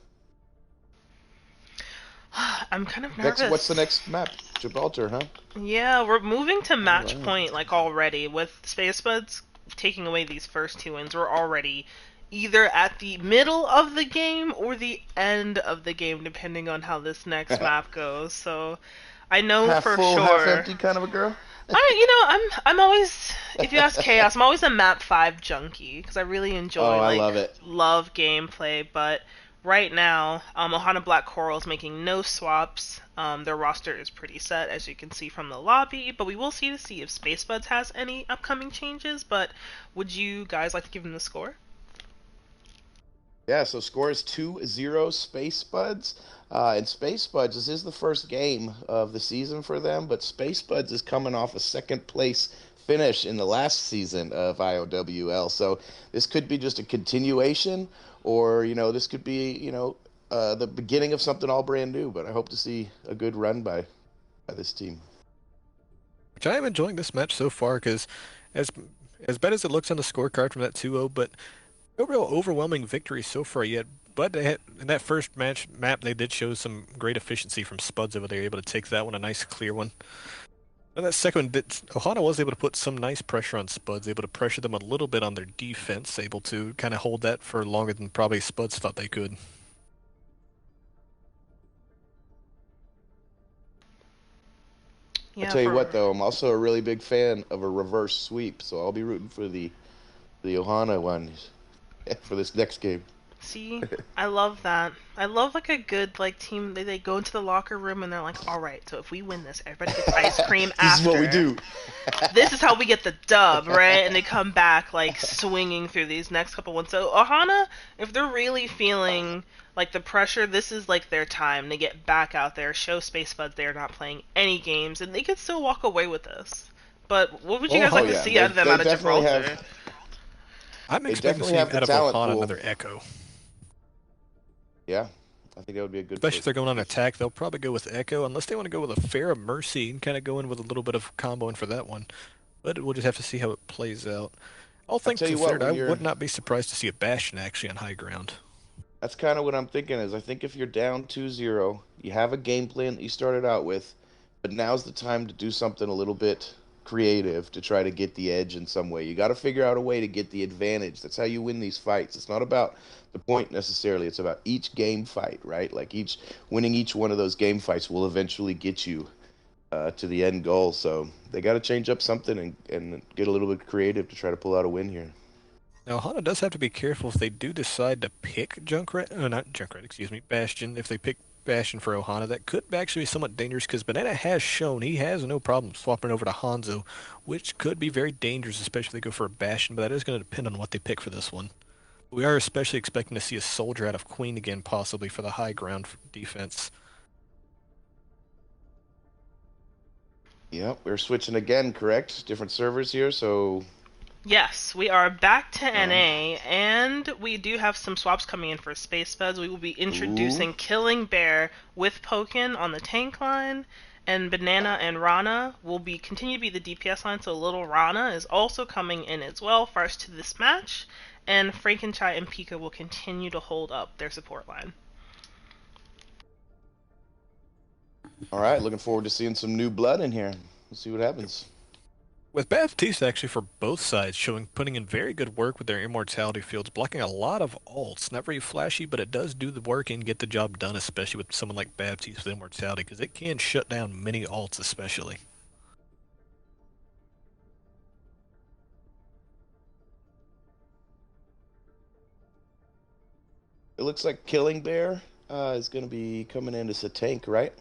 I'm kind of nervous. What's the next map? Gibraltar, huh? Yeah, we're moving to match point like already with Space Buds taking away these first 2 wins. We're already either at the middle of the game or the end of the game, depending on how this next map goes. So I know half for full, sure. half empty kind of a girl. I'm always, if you ask Chaos, I'm always a map 5 junkie because I really enjoy I love it. love gameplay. But right now, Ohana Black Coral is making no swaps. Their roster is pretty set, as you can see from the lobby. But we will see if Space Buds has any upcoming changes. But would you guys like to give them the score? Yeah, so score is 2-0 Space Buds. And Space Buds, this is the first game of the season for them, but Space Buds is coming off a second place finish in the last season of IOWL. So this could be just a continuation, or, this could be, the beginning of something all brand new. But I hope to see a good run by this team. Which I am enjoying this match so far, because as bad as it looks on the scorecard from that 2-0, but no real overwhelming victory so far yet. But they had, in that first map, they did show some great efficiency from Spuds over there, able to take that one, a nice clear one. And that second one, Ohana was able to put some nice pressure on Spuds, able to pressure them a little bit on their defense, able to kind of hold that for longer than probably Spuds thought they could. Yeah, I'll tell you what, though, I'm also a really big fan of a reverse sweep, so I'll be rooting for the Ohana one for this next game. See, I love that. I love a good team. They go into the locker room and they're like, all right, so if we win this, everybody gets ice cream after. This is what we do. This is how we get the dub, right? And they come back swinging through these next couple ones. So Ohana, if they're really feeling the pressure, this is their time to get back out there, show Space Buds they're not playing any games, and they could still walk away with this. But what would you guys like to see out of them out of Gibraltar? I'm expecting to see out of Ohana another Echo. Yeah, I think that would be a good Especially if they're going on attack, they'll probably go with Echo, unless they want to go with a Fair of Mercy and kind of go in with a little bit of comboing for that one. But we'll just have to see how it plays out. All things considered, I would not be surprised to see a Bastion actually on high ground. That's kind of what I'm thinking is I think if you're down 2-0, you have a game plan that you started out with, but now's the time to do something a little bit creative to try to get the edge in some way. You got to figure out a way to get the advantage. That's how you win these fights. It's not about the point necessarily. It's about each game fight, right? Winning each one of those game fights will eventually get you to the end goal. So they got to change up something and get a little bit creative to try to pull out a win here. Now, Ohana does have to be careful if they do decide to pick Bastion. If they pick Bastion for Ohana, that could actually be somewhat dangerous because Banana has shown he has no problem swapping over to Hanzo, which could be very dangerous, especially if they go for a Bastion, but that is going to depend on what they pick for this one. We are especially expecting to see a Soldier out of Queen again, possibly for the high ground defense. Yep, we're switching again, correct? Different servers here, so Yes, we are back to Um, NA, and we do have some swaps coming in for Space Buds. We will be ooh. introducing Killing Bear with Pokin on the tank line, and Banana and Rana will be continue to be the DPS line. So Little Rana is also coming in as well, first to this match, and Frankenchai and Pika will continue to hold up their support line. All right, looking forward to seeing some new blood in here. Let's see what happens. With Baptiste actually for both sides putting in very good work with their immortality fields, blocking a lot of ults. Not very flashy, but it does do the work and get the job done, especially with someone like Baptiste with immortality, because it can shut down many ults especially. It looks like Killing Bear is going to be coming in as a tank, right?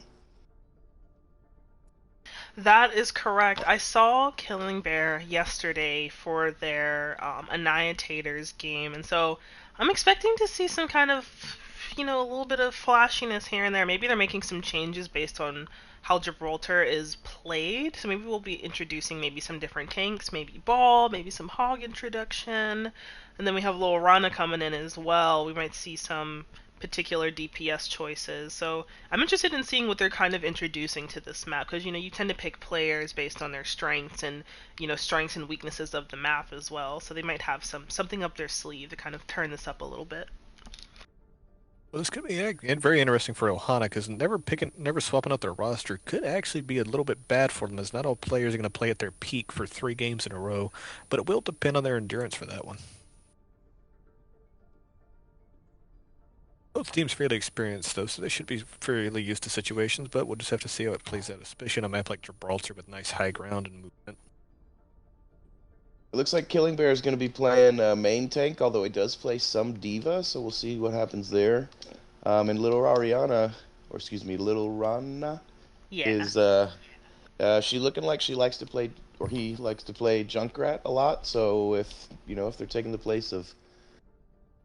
That is correct. I saw Killing Bear yesterday for their Annihilators game, and so I'm expecting to see some kind of, a little bit of flashiness here and there. Maybe they're making some changes based on how Gibraltar is played. So maybe we'll be introducing maybe some different tanks, maybe Ball, maybe some Hog introduction, and then we have Lil Rana coming in as well. We might see some particular DPS choices. So I'm interested in seeing what they're kind of introducing to this map because you tend to pick players based on their strengths and strengths and weaknesses of the map as well. So they might have something up their sleeve to kind of turn this up a little bit. Well, this could be very interesting for Ohana because never swapping out their roster could actually be a little bit bad for them, as not all players are going to play at their peak for 3 games in a row, but it will depend on their endurance for that one. Both teams fairly experienced, though, so they should be fairly used to situations, but we'll just have to see how it plays out, especially on a map like Gibraltar with nice high ground and movement. It looks like Killing Bear is going to be playing main tank, although he does play some diva, so we'll see what happens there. And Little Rana Yeah. is she looking like she likes to play, or he likes to play Junkrat a lot. So if they're taking the place of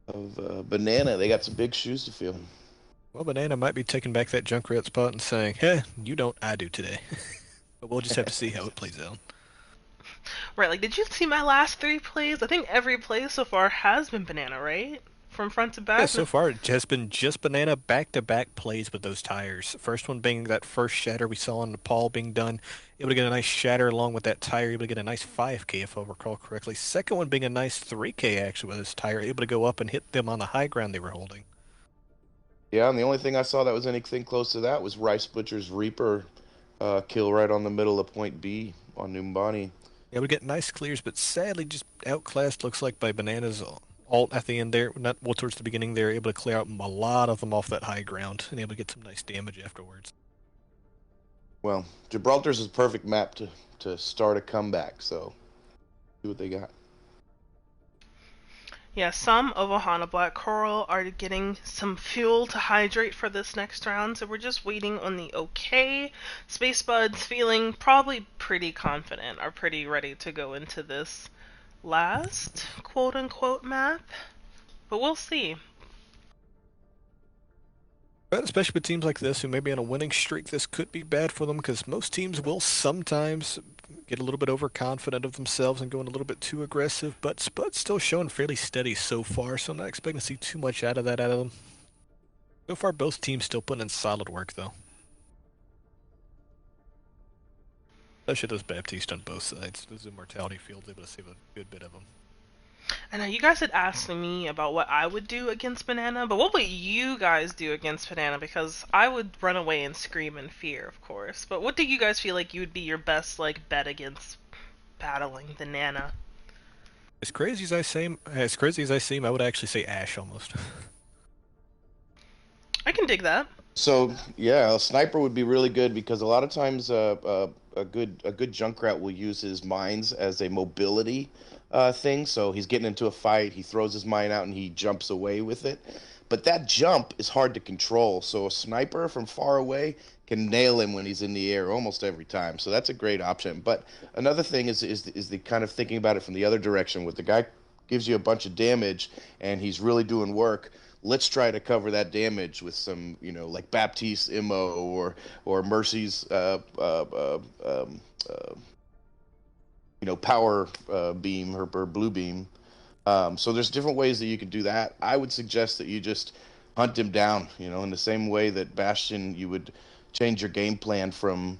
Banana, they got some big shoes to fill. Well, Banana might be taking back that Junkrat spot and saying, "Hey, you don't, I do today." But we'll just have to see how it plays out. Right, like, did you see my last 3 plays? I think every play so far has been Banana, right? From front to back? Yeah, so far it has been just Banana back-to-back plays with those tires. First one being that first shatter we saw on Nepal being done, able to get a nice shatter along with that tire, able to get a nice 5K if I recall correctly. Second one being a nice 3K actually with his tire, able to go up and hit them on the high ground they were holding. Yeah, and the only thing I saw that was anything close to that was Rice Butcher's Reaper kill right on the middle of point B on Numbani. Yeah, we get nice clears, but sadly just outclassed looks like by Banana's ult at the end there, not well towards the beginning there, able to clear out a lot of them off that high ground and able to get some nice damage afterwards. Well, Gibraltar's is a perfect map to start a comeback, so see what they got. Yeah, some of Ohana Black Coral are getting some fuel to hydrate for this next round, so we're just waiting on the okay. Space Buds feeling probably pretty confident, are pretty ready to go into this last quote-unquote map, but we'll see. But especially with teams like this who may be on a winning streak, this could be bad for them because most teams will sometimes get a little bit overconfident of themselves and going a little bit too aggressive, but Spud's still showing fairly steady so far, so I'm not expecting to see too much out of them. So far, both teams still putting in solid work, though. Especially those Baptiste on both sides. Those immortality fields, able to save a good bit of them. I know you guys had asked me about what I would do against Banana, but what would you guys do against Banana? Because I would run away and scream in fear, of course. But what do you guys feel like you would be your best bet against battling the Nana? As crazy as I seem, I would actually say Ash almost. I can dig that. So yeah, a sniper would be really good because a lot of times a good Junkrat will use his mines as a mobility thing. So he's getting into a fight, he throws his mine out, and he jumps away with it. But that jump is hard to control. So a sniper from far away can nail him when he's in the air almost every time. So that's a great option. But another thing is the kind of thinking about it from the other direction, with the guy gives you a bunch of damage and he's really doing work. Let's try to cover that damage with some, like Baptiste Immo or Mercy's, power beam or blue beam. So there's different ways that you can do that. I would suggest that you just hunt him down, in the same way that Bastion, you would change your game plan from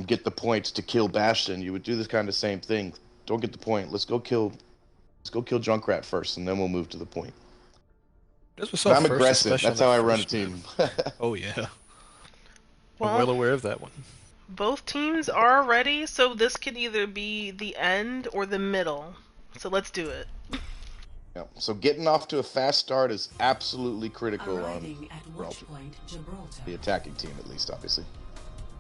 get the points to kill Bastion. You would do this kind of same thing. Don't get the point. Let's go kill Junkrat first, and then we'll move to the point. I'm aggressive. That's how I run a team. Oh yeah. Well, I'm well aware of that one. Both teams are ready, so this could either be the end or the middle. So let's do it. Yeah. So getting off to a fast start is absolutely critical Arriving at Watchpoint Gibraltar. the attacking team, at least, obviously.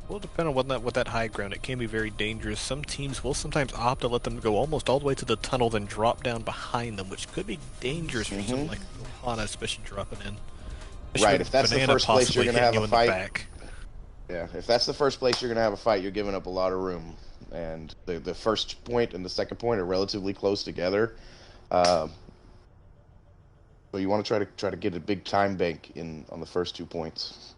Well, depending on what that high ground, it can be very dangerous. Some teams will sometimes opt to let them go almost all the way to the tunnel, then drop down behind them, which could be dangerous for something like Ohana, especially dropping in. Right, if that's the first place you're going to have a fight. Yeah, if that's the first place you're going to have a fight, you're giving up a lot of room. And the first point and the second point are relatively close together. So you want to try to get a big time bank on the first 2 points.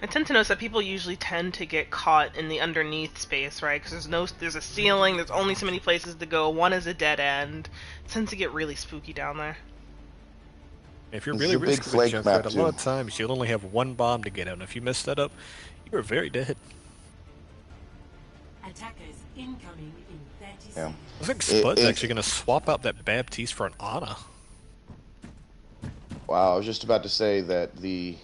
I tend to notice that people usually tend to get caught in the underneath space, right? Because there's a ceiling, there's only so many places to go, one is a dead end. It tends to get really spooky down there. If you're really risky with Junkrat, a lot of times you'll only have one bomb to get out, and if you mess that up, you are very dead. Attackers incoming in 30 seconds. Yeah. I think Spuds actually going to swap out that Baptiste for an Ana. Wow, I was just about to say that the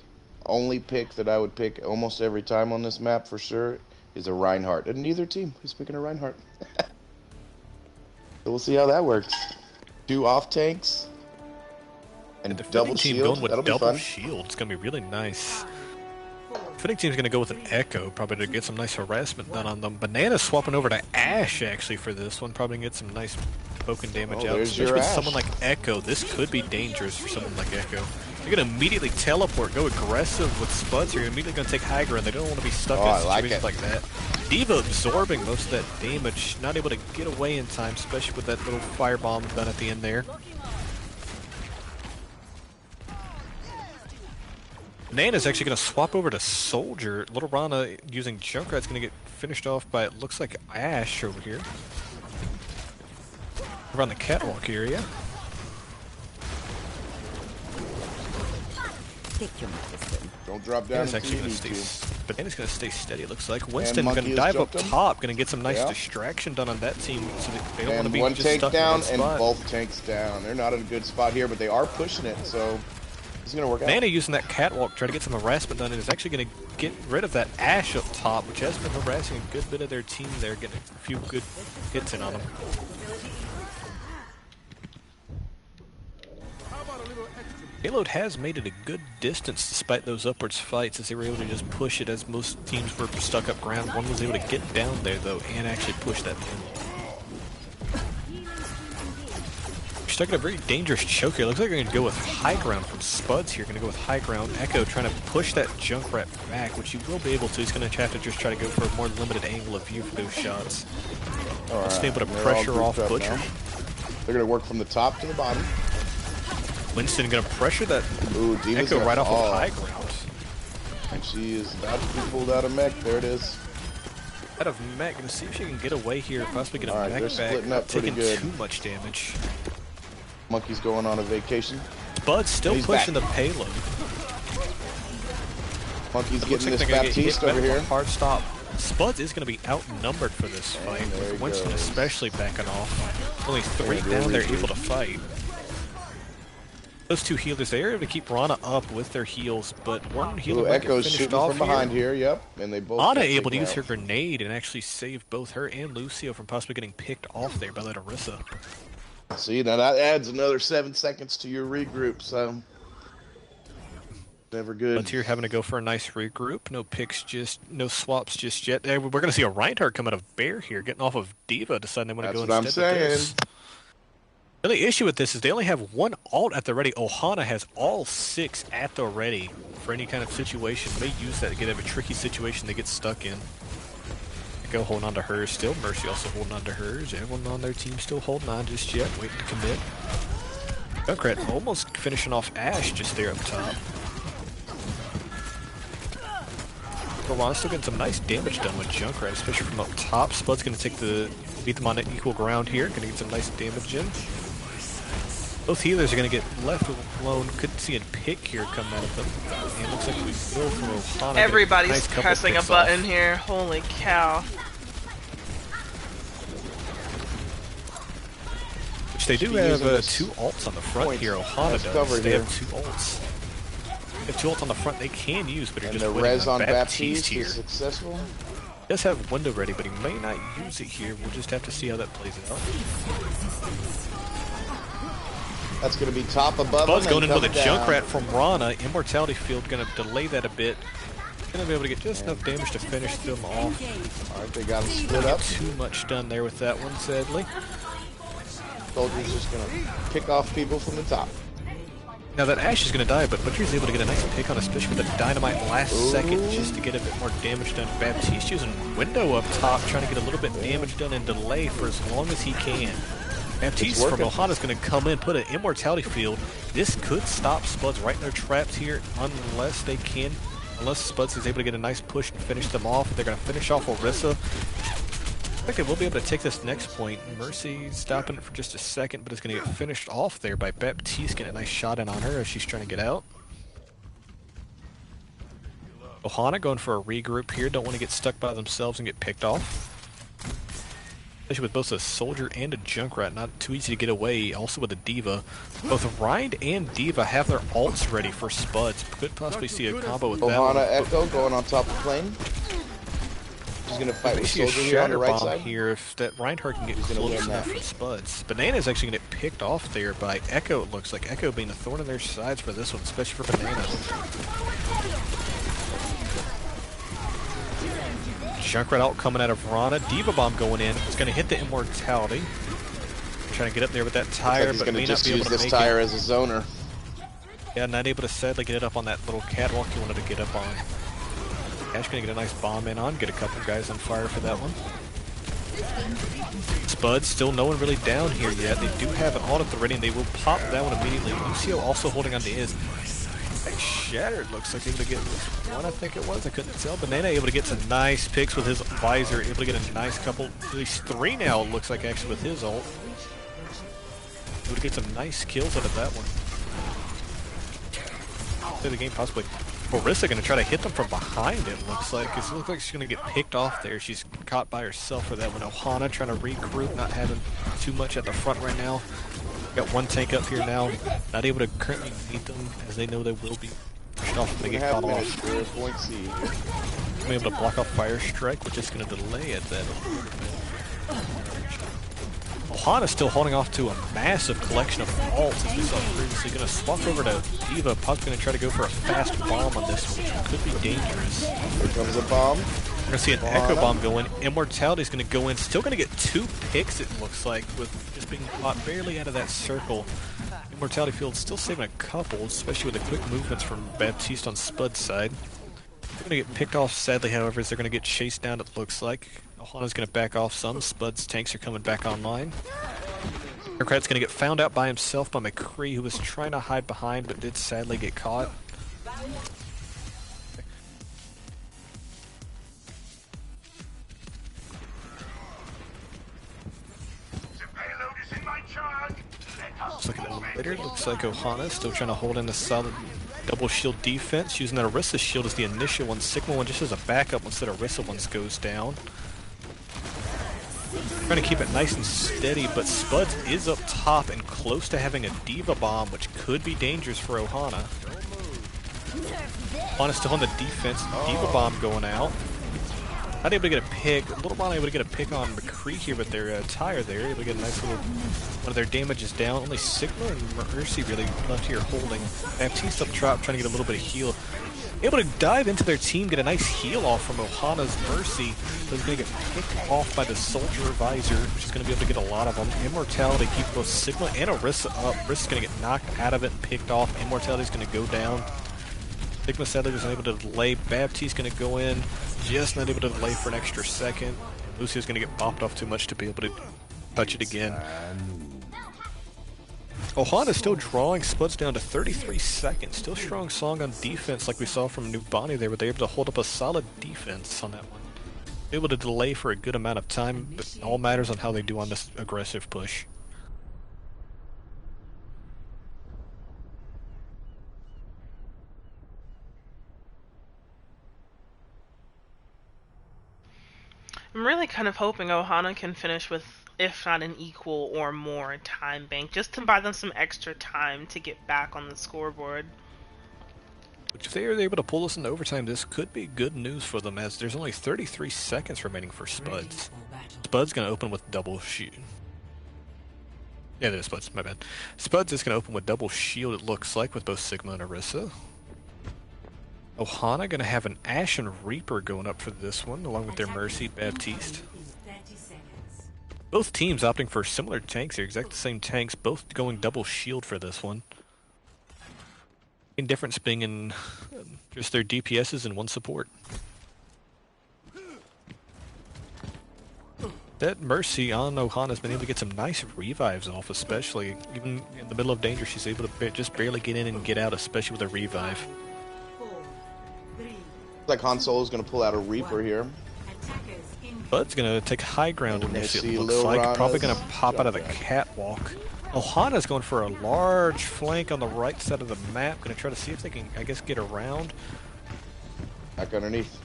only pick that I would pick almost every time on this map for sure is a Reinhardt. And neither team is picking a Reinhardt. So we'll see how that works. 2 off tanks and double shield. Going with That'll be double fun. shield. It's going to be really nice. Defending team's going to go with an Echo, probably to get some nice harassment done on them. Banana swapping over to Ashe, actually, for this one. Probably get some nice poking damage out. There's your Especially with Ashe. someone like Echo, this could be dangerous for someone like Echo. They're going to immediately teleport, go aggressive with Spuds here. You're immediately going to take high ground. They don't want to be stuck in situations like that. Diva absorbing most of that damage, not able to get away in time, especially with that little firebomb done at the end there. Nana's actually going to swap over to Soldier. Little Rana using Junkrat's going to get finished off by, it looks like, Ashe over here. Around the catwalk area. Don't drop down. Banana's actually going to stay. Banana's going to stay steady. It looks like Winston going to dive up top. Going to get some nice distraction done on that team, so they don't want to be one just tank stuck down in one and spot. both tanks down. They're not in a good spot here, but they are pushing it, so it's going to work out. Nana using that catwalk, trying to get some harassment done, and is actually going to get rid of that Ashe up top, which has been harassing a good bit of their team there, getting a few good hits in on them. Payload has made it a good distance despite those upwards fights, as they were able to just push it, as most teams were stuck up ground. One was able to get down there, though, and actually push that pin. Stuck in a very dangerous choke here. Looks like they're going to go with high ground from Spuds here. Going to go with high ground. Echo trying to push that Junkrat back, which he will be able to. He's going to have to just try to go for a more limited angle of view for those shots. Just able to pressure off Butcher. They're going to work from the top to the bottom. Winston going to pressure that Diva's Echo right off of high ground. And she is about to be pulled out of mech. There it is. Out of mech. Going to see if she can get away here. Possibly get a mech they're back. splitting Not up pretty taking good. too much damage. Monkey's going on a vacation. Bud's still pushing the payload. Monkey's getting Looks this like Baptiste over here. Hard stop. Spuds is going to be outnumbered for this fight, with Winston especially backing off. Only 3 down, they're able to fight. Those 2 healers, they are able to keep Rana up with their heals, but one healer might get Echo's finished shooting off from behind here, yep. And they both Ana able to use her grenade and actually save both her and Lucio from possibly getting picked off there by that Orisa. See, now that adds another 7 seconds to your regroup, so never good. But here having to go for a nice regroup. No picks, no swaps just yet. We're going to see a Reinhardt come out of Bear here, getting off of Diva, deciding they want to go instead That's what I'm saying. with this. The only issue with this is they only have 1 ult at the ready. Ohana has all 6 at the ready for any kind of situation. May use that to get out of a tricky situation they get stuck in. Echo holding on to hers still. Mercy also holding on to hers. Everyone on their team still holding on just yet, waiting to commit. Junkrat almost finishing off Ashe just there up top. Ohana's still getting some nice damage done with Junkrat, especially from up top. Spud's going to beat them on equal ground here. Going to get some nice damage in. Both healers are going to get left alone. Couldn't see a pick here coming out of them. And it looks like we will from Ohana. Everybody's nice pressing a button here. Holy cow. Which they do have 2 ults on the front here. Ohana does. They have 2 ults. They have 2 ults on the front they can use, but they're just the res on Baptiste Baptiste is successful. He does have window ready, but he may not use it here. We'll just have to see how that plays out. That's going to be top above. Spuds going in with a Junkrat from Rana. Immortality Field going to delay that a bit. Going to be able to get just enough damage to finish them off. Alright, they got him split up. Too much done there with that one, sadly. Soldier's just going to pick off people from the top. Now that Ashe is going to die, but Butcher's able to get a nice pick on, especially with the dynamite last second, just to get a bit more damage done. Baptiste using window up top, trying to get a little bit damage done and delay for as long as he can. Baptiste from Ohana is going to come in, put an Immortality Field. This could stop Spuds right in their traps here, unless they can. Unless Spuds is able to get a nice push and finish them off. They're going to finish off Orisa. I think they will be able to take this next point. Mercy stopping it for just a second, but it's going to get finished off there by Baptiste, getting a nice shot in on her as she's trying to get out. Ohana going for a regroup here. Don't want to get stuck by themselves and get picked off. Especially with both a soldier and a Junkrat, not too easy to get away. Also with a D.Va. Both Rind and D.Va have their ults ready for Spuds. Could possibly see a combo with that. Ohana Echo going on top of plane. She's going to fight with soldier here on the right side. Here, if that Reinhardt can get close enough from Spuds. Banana is actually going to get picked off there by Echo, it looks like. Echo being a thorn in their sides for this one, especially for Banana. Junkrat out coming out of Rana. D.Va Bomb going in. It's going to hit the Immortality. Trying to get up there with that tire, like but may not be able to this make tire it. as a zoner. Yeah, not able to sadly get it up on that little catwalk he wanted to get up on. Ash going to get a nice bomb in on, get a couple guys on fire for that one. Spuds, still no one really down here yet. They do have an ult at the ready, and they will pop that one immediately. Lucio also holding on to his. Shattered looks like able to get one, I think it was. I couldn't tell. Banana able to get some nice picks with his visor. Able to get a nice couple, at least 3 now, it looks like, actually, with his ult. Able to get some nice kills out of that one. Play the game possibly. Orisa going to try to hit them from behind, it looks like. It looks like she's going to get picked off there. She's caught by herself for that one. Ohana trying to regroup, not having too much at the front right now. Got one tank up here now. Not able to currently meet them, as they know they will be pushed off if they get caught off. Point C. I'm able to block off Fire Strike, which is going to delay it then. Ohana's still holding off to a massive collection of ults, as we saw previously. Going to swap over to D.Va. Pop's going to try to go for a fast bomb on this one, which could be dangerous. Here comes a bomb. We're going to see an Echo Bomb go in. Immortality's going to go in. Still going to get 2 picks, it looks like, with just being caught barely out of that circle. Immortality Field still saving a couple, especially with the quick movements from Baptiste on Spud's side. They're going to get picked off, sadly, however, as they're going to get chased down, it looks like. Ohana's going to back off some. Spud's tanks are coming back online. Junkrat's going to get found out by himself by McCree, who was trying to hide behind, but did sadly get caught. Looks like an elevator. Looks like Ohana still trying to hold in a solid double shield defense, using that Orisa shield as the initial one. Sigma one just as a backup once that Orisa one goes down. Trying to keep it nice and steady, but Spuds is up top and close to having a D.Va Bomb, which could be dangerous for Ohana. Ohana's still on the defense. D.Va Bomb going out. Not able to get a pick. Little Ron able to get a pick on McCree here with their tire there. Able to get a nice little one of their damages down. Only Sigma and Mercy really left here holding. Baptiste up top trying to get a little bit of heal. Able to dive into their team, get a nice heal off from Ohana's Mercy. So he's going to get picked off by the Soldier Visor, which is going to be able to get a lot of them. Immortality keep both Sigma and Orisa up. Orisa's going to get knocked out of it and picked off. Immortality's going to go down. Sigma sadly was unable to delay. Baptiste's going to go in, just not able to delay for an extra second. Lucio's going to get bopped off too much to be able to touch it again. Ohana still drawing Spuds down to 33 seconds. Still strong song on defense like we saw from Nubani there, but they're able to hold up a solid defense on that one. Able to delay for a good amount of time, but all matters on how they do on this aggressive push. I'm really kind of hoping Ohana can finish with, if not an equal or more time bank, just to buy them some extra time to get back on the scoreboard. If they are able to pull this into overtime, this could be good news for them, as there's only 33 seconds remaining for Spuds. Spuds going to open with double shield. Yeah, there's Spuds, my bad. Spuds is going to open with double shield, it looks like, with both Sigma and Orisa. Ohana going to have an Ashen Reaper going up for this one, along with their Mercy Baptiste. Both teams opting for similar tanks here, exactly the same tanks, both going double shield for this one. Main difference being in just their DPSs and one support. That Mercy on Ohana's been able to get some nice revives off, especially. Even in the middle of danger, she's able to just barely get in and get out, especially with a revive. Looks like Han Solo's going to pull out a Reaper here. Bud's going to take high ground in this, it looks Lil like. Rana's Probably going to pop out of the catwalk. Ohana's going for a large flank on the right side of the map. Going to try to see if they can, I guess, get around. Back underneath.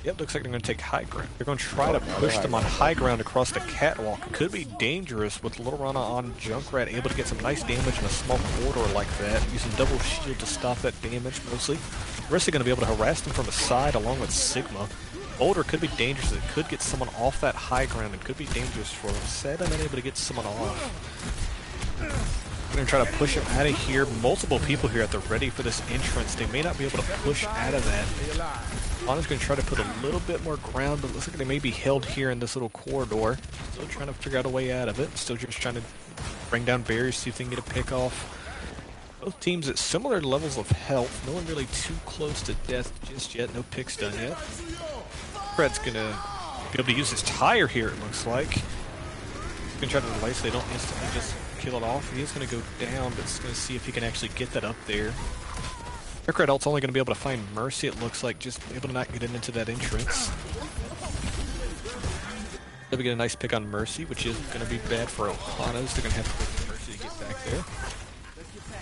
Yep, looks like they're going to take high ground. They're going to try to push them on high ground across the catwalk. Could be dangerous with Lil Rana on Junkrat, able to get some nice damage in a small corridor like that, using double shield to stop that damage mostly. Orisa going to be able to harass them from the side along with Sigma. Boulder could be dangerous. It could get someone off that high ground. It could be dangerous for them. Sad I'm not able to get someone off. We're going to try to push him out of here. Multiple people here at the ready for this entrance. They may not be able to push out of that. Ohana's going to try to put a little bit more ground, but it looks like they may be held here in this little corridor. Still trying to figure out a way out of it. Still just trying to bring down barriers, see if they can get a pick off. Both teams at similar levels of health. No one really too close to death just yet. No picks done yet. Fred's going to be able to use his tire here, it looks like. He's going to try to delay so they don't instantly just kill it off. He is going to go down, but he's going to see if he can actually get that up there. Junkrat ult's only going to be able to find Mercy, it looks like, just able to not get into that entrance. They'll get a nice pick on Mercy, which is going to be bad for Ohana's. They're going to have to wait for Mercy to get back there.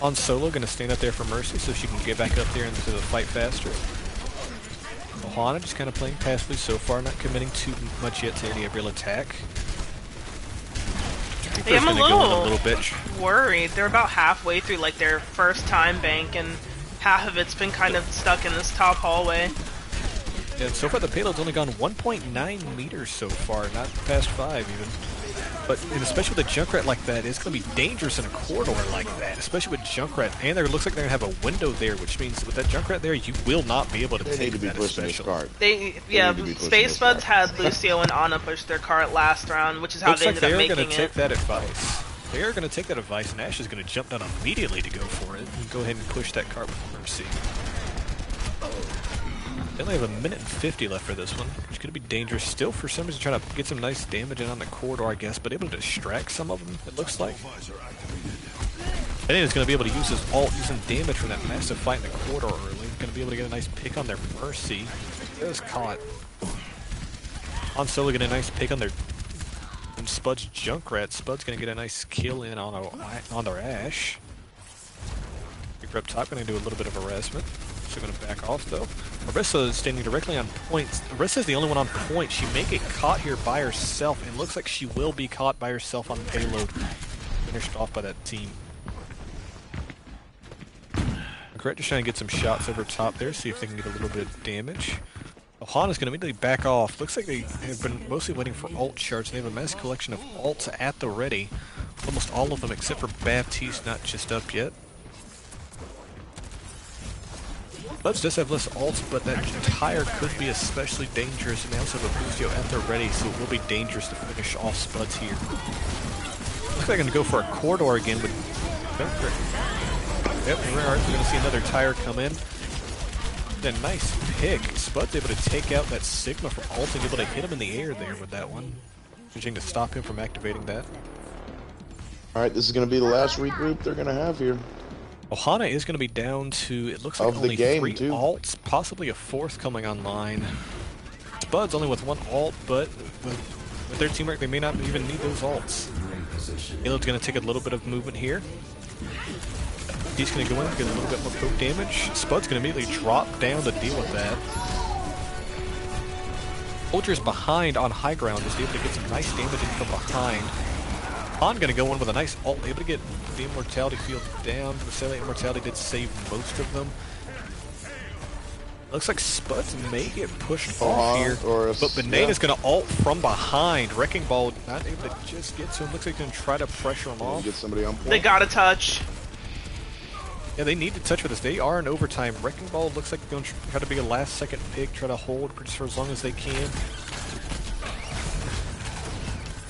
On Solo, going to stand up there for Mercy so she can get back up there into the fight faster. Ohana just kind of playing passively so far, not committing too much yet to any real attack. Hey, I'm a little worried. They're about halfway through like their first time bank, and half of it's been kind of stuck in this top hallway. Yeah, so far the payload's only gone 1.9 meters so far, not past 5 even. But and especially with a Junkrat like that, it's going to be dangerous in a corridor like that, especially with Junkrat. And there looks like they're going to have a window there, which means with that Junkrat there, you will not be able to take that especially. Space Spuds had Lucio and Ana push their cart last round, which is how they ended up making it. They're going to take that advice. They are going to take that advice, and Ash is going to jump down immediately to go for it and go ahead and push that cart with Mercy. They only have a minute and 50 left for this one, which could be dangerous. Still, for some reason, trying to get some nice damage in on the corridor, I guess, but able to distract some of them, it looks like. I think he's going to be able to use his ult, using damage from that massive fight in the corridor early. Going to be able to get a nice pick on their Mercy. It was caught. On Solo get a nice pick on their Spuds Junkrat. Spud's going to get a nice kill in on their Ash. Reaper up top, going to do a little bit of harassment. She's going to back off though. Orisa is standing directly on point. Orisa is the only one on point. She may get caught here by herself, and looks like she will be caught by herself on payload. Finished off by that team. Correct, just trying to get some shots over top there, see if they can get a little bit of damage. Ohana's going to immediately back off. Looks like they have been mostly waiting for ult charts. They have a mass collection of ults at the ready. Almost all of them except for Baptiste, not just up yet. Spuds does have less ults, but that tire could be especially dangerous, and they also have a Lucio at the ready, so it will be dangerous to finish off Spuds here. Looks like they're going to go for a corridor again with Yep, we're going to see another tire come in. And a nice pick. Spuds able to take out that Sigma from ulting, able to hit him in the air there with that one. Managing to stop him from activating that. All right, this is going to be the last regroup they're going to have here. Ohana is going to be down to, it looks like Of the only game, 3 too. alts, possibly a 4th coming online. Spuds only with 1 alt, but with their teamwork, they may not even need those alts. Caleb's going to take a little bit of movement here. He's going to go in, get a little bit more poke damage. Spud's going to immediately drop down to deal with that. Soldier's behind on high ground, is able to get some nice damage in from behind. Han going to go in with a nice ult, able to get the Immortality field down. The Cellular Immortality did save most of them. Looks like Spuds may get pushed off here, but Banana's going to ult from behind. Wrecking Ball not able to just get to him. Looks like they're going to try to pressure him off. Get somebody on point. They got to touch. Yeah, they need to touch with this. They are in overtime. Wrecking Ball looks like they're going to try to be a last-second pick, try to hold just for as long as they can.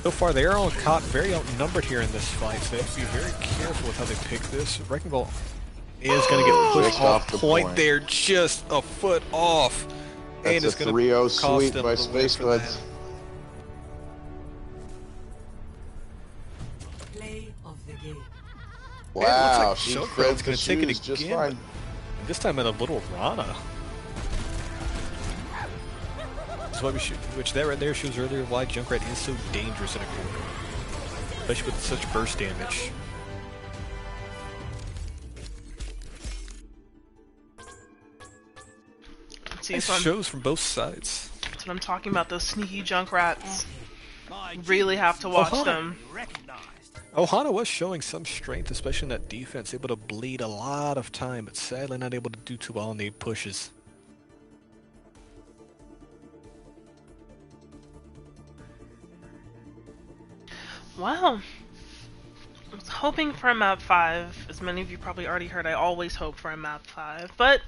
So far, they are all caught very outnumbered here in this fight, so they have to be very careful with how they pick this. Wrecking Ball is going to get pushed off point there, just a foot off. That's and a it's going 3-0 to cost sweep them by the win Space for Buds. that. Play of the game. Wow, like she Junkrat's threads the gonna take it shoes just again, fine. This time at a little Rana. That's why we should, which that right there shows earlier why Junkrat is so dangerous in a corner, especially with such burst damage. See, Nice so shows from both sides. that's what I'm talking about. Those sneaky Junkrats. Really have to watch them. Ohana was showing some strength, especially in that defense, able to bleed a lot of time, but sadly not able to do too well in the pushes. Wow. I was hoping for a map 5. As many of you probably already heard, I always hope for a map 5. But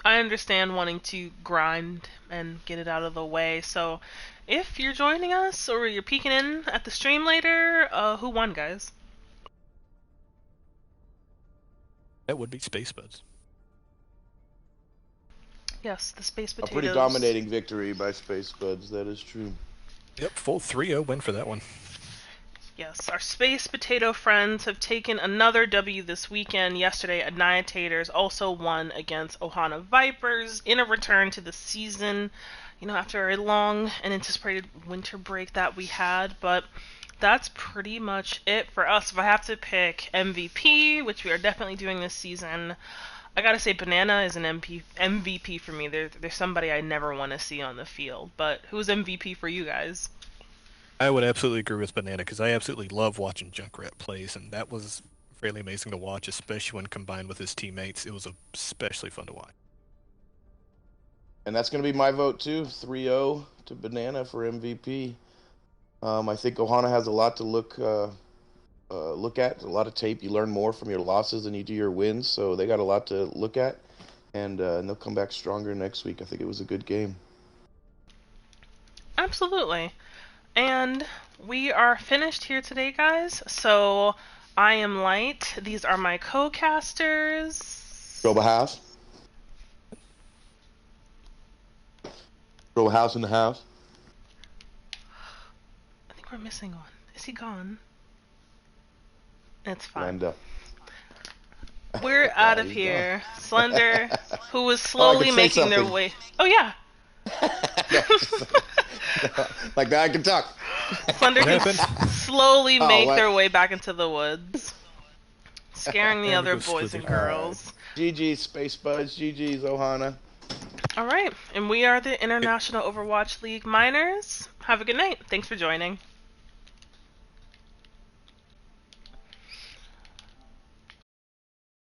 I understand wanting to grind and get it out of the way. So if you're joining us or you're peeking in at the stream later, who won, guys? That would be Space Buds. Yes, the Space A Potatoes. pretty dominating victory by Space Buds, that is true. Yep, full 3-0 win for that one. Yes, our Space Potato friends have taken another W this weekend. Yesterday, Annihilators also won against Ohana Vipers in a return to the season, you know, after a long and anticipated winter break that we had. But that's pretty much it for us. If I have to pick MVP, which we are definitely doing this season, I gotta say Banana is an MVP for me. There's somebody I never want to see on the field. But who's MVP for you guys? I would absolutely agree with Banana, because I absolutely love watching Junkrat plays, and that was fairly amazing to watch, especially when combined with his teammates. It was especially fun to watch. And that's going to be my vote too, 3-0 to Banana for MVP. I think Ohana has a lot to look at, a lot of tape. You learn more from your losses than you do your wins, so they got a lot to look at, and they'll come back stronger next week. I think it was a good game. Absolutely. And we are finished here today, guys. So I am Light. These are my co-casters. Go House. Go House in the house. I think we're missing one. Is he gone? It's fine. And We're out of he's here. Slender, who was I slowly can say making their something. way. Oh yeah. like that I can talk. Slender What can happened? slowly Oh, make what? their way back into the woods, scaring the There we other go, boys and Slither. girls. GG's Space Buds, GG's Ohana. All right, and we are the International Overwatch League Miners. Have a good night. Thanks for joining.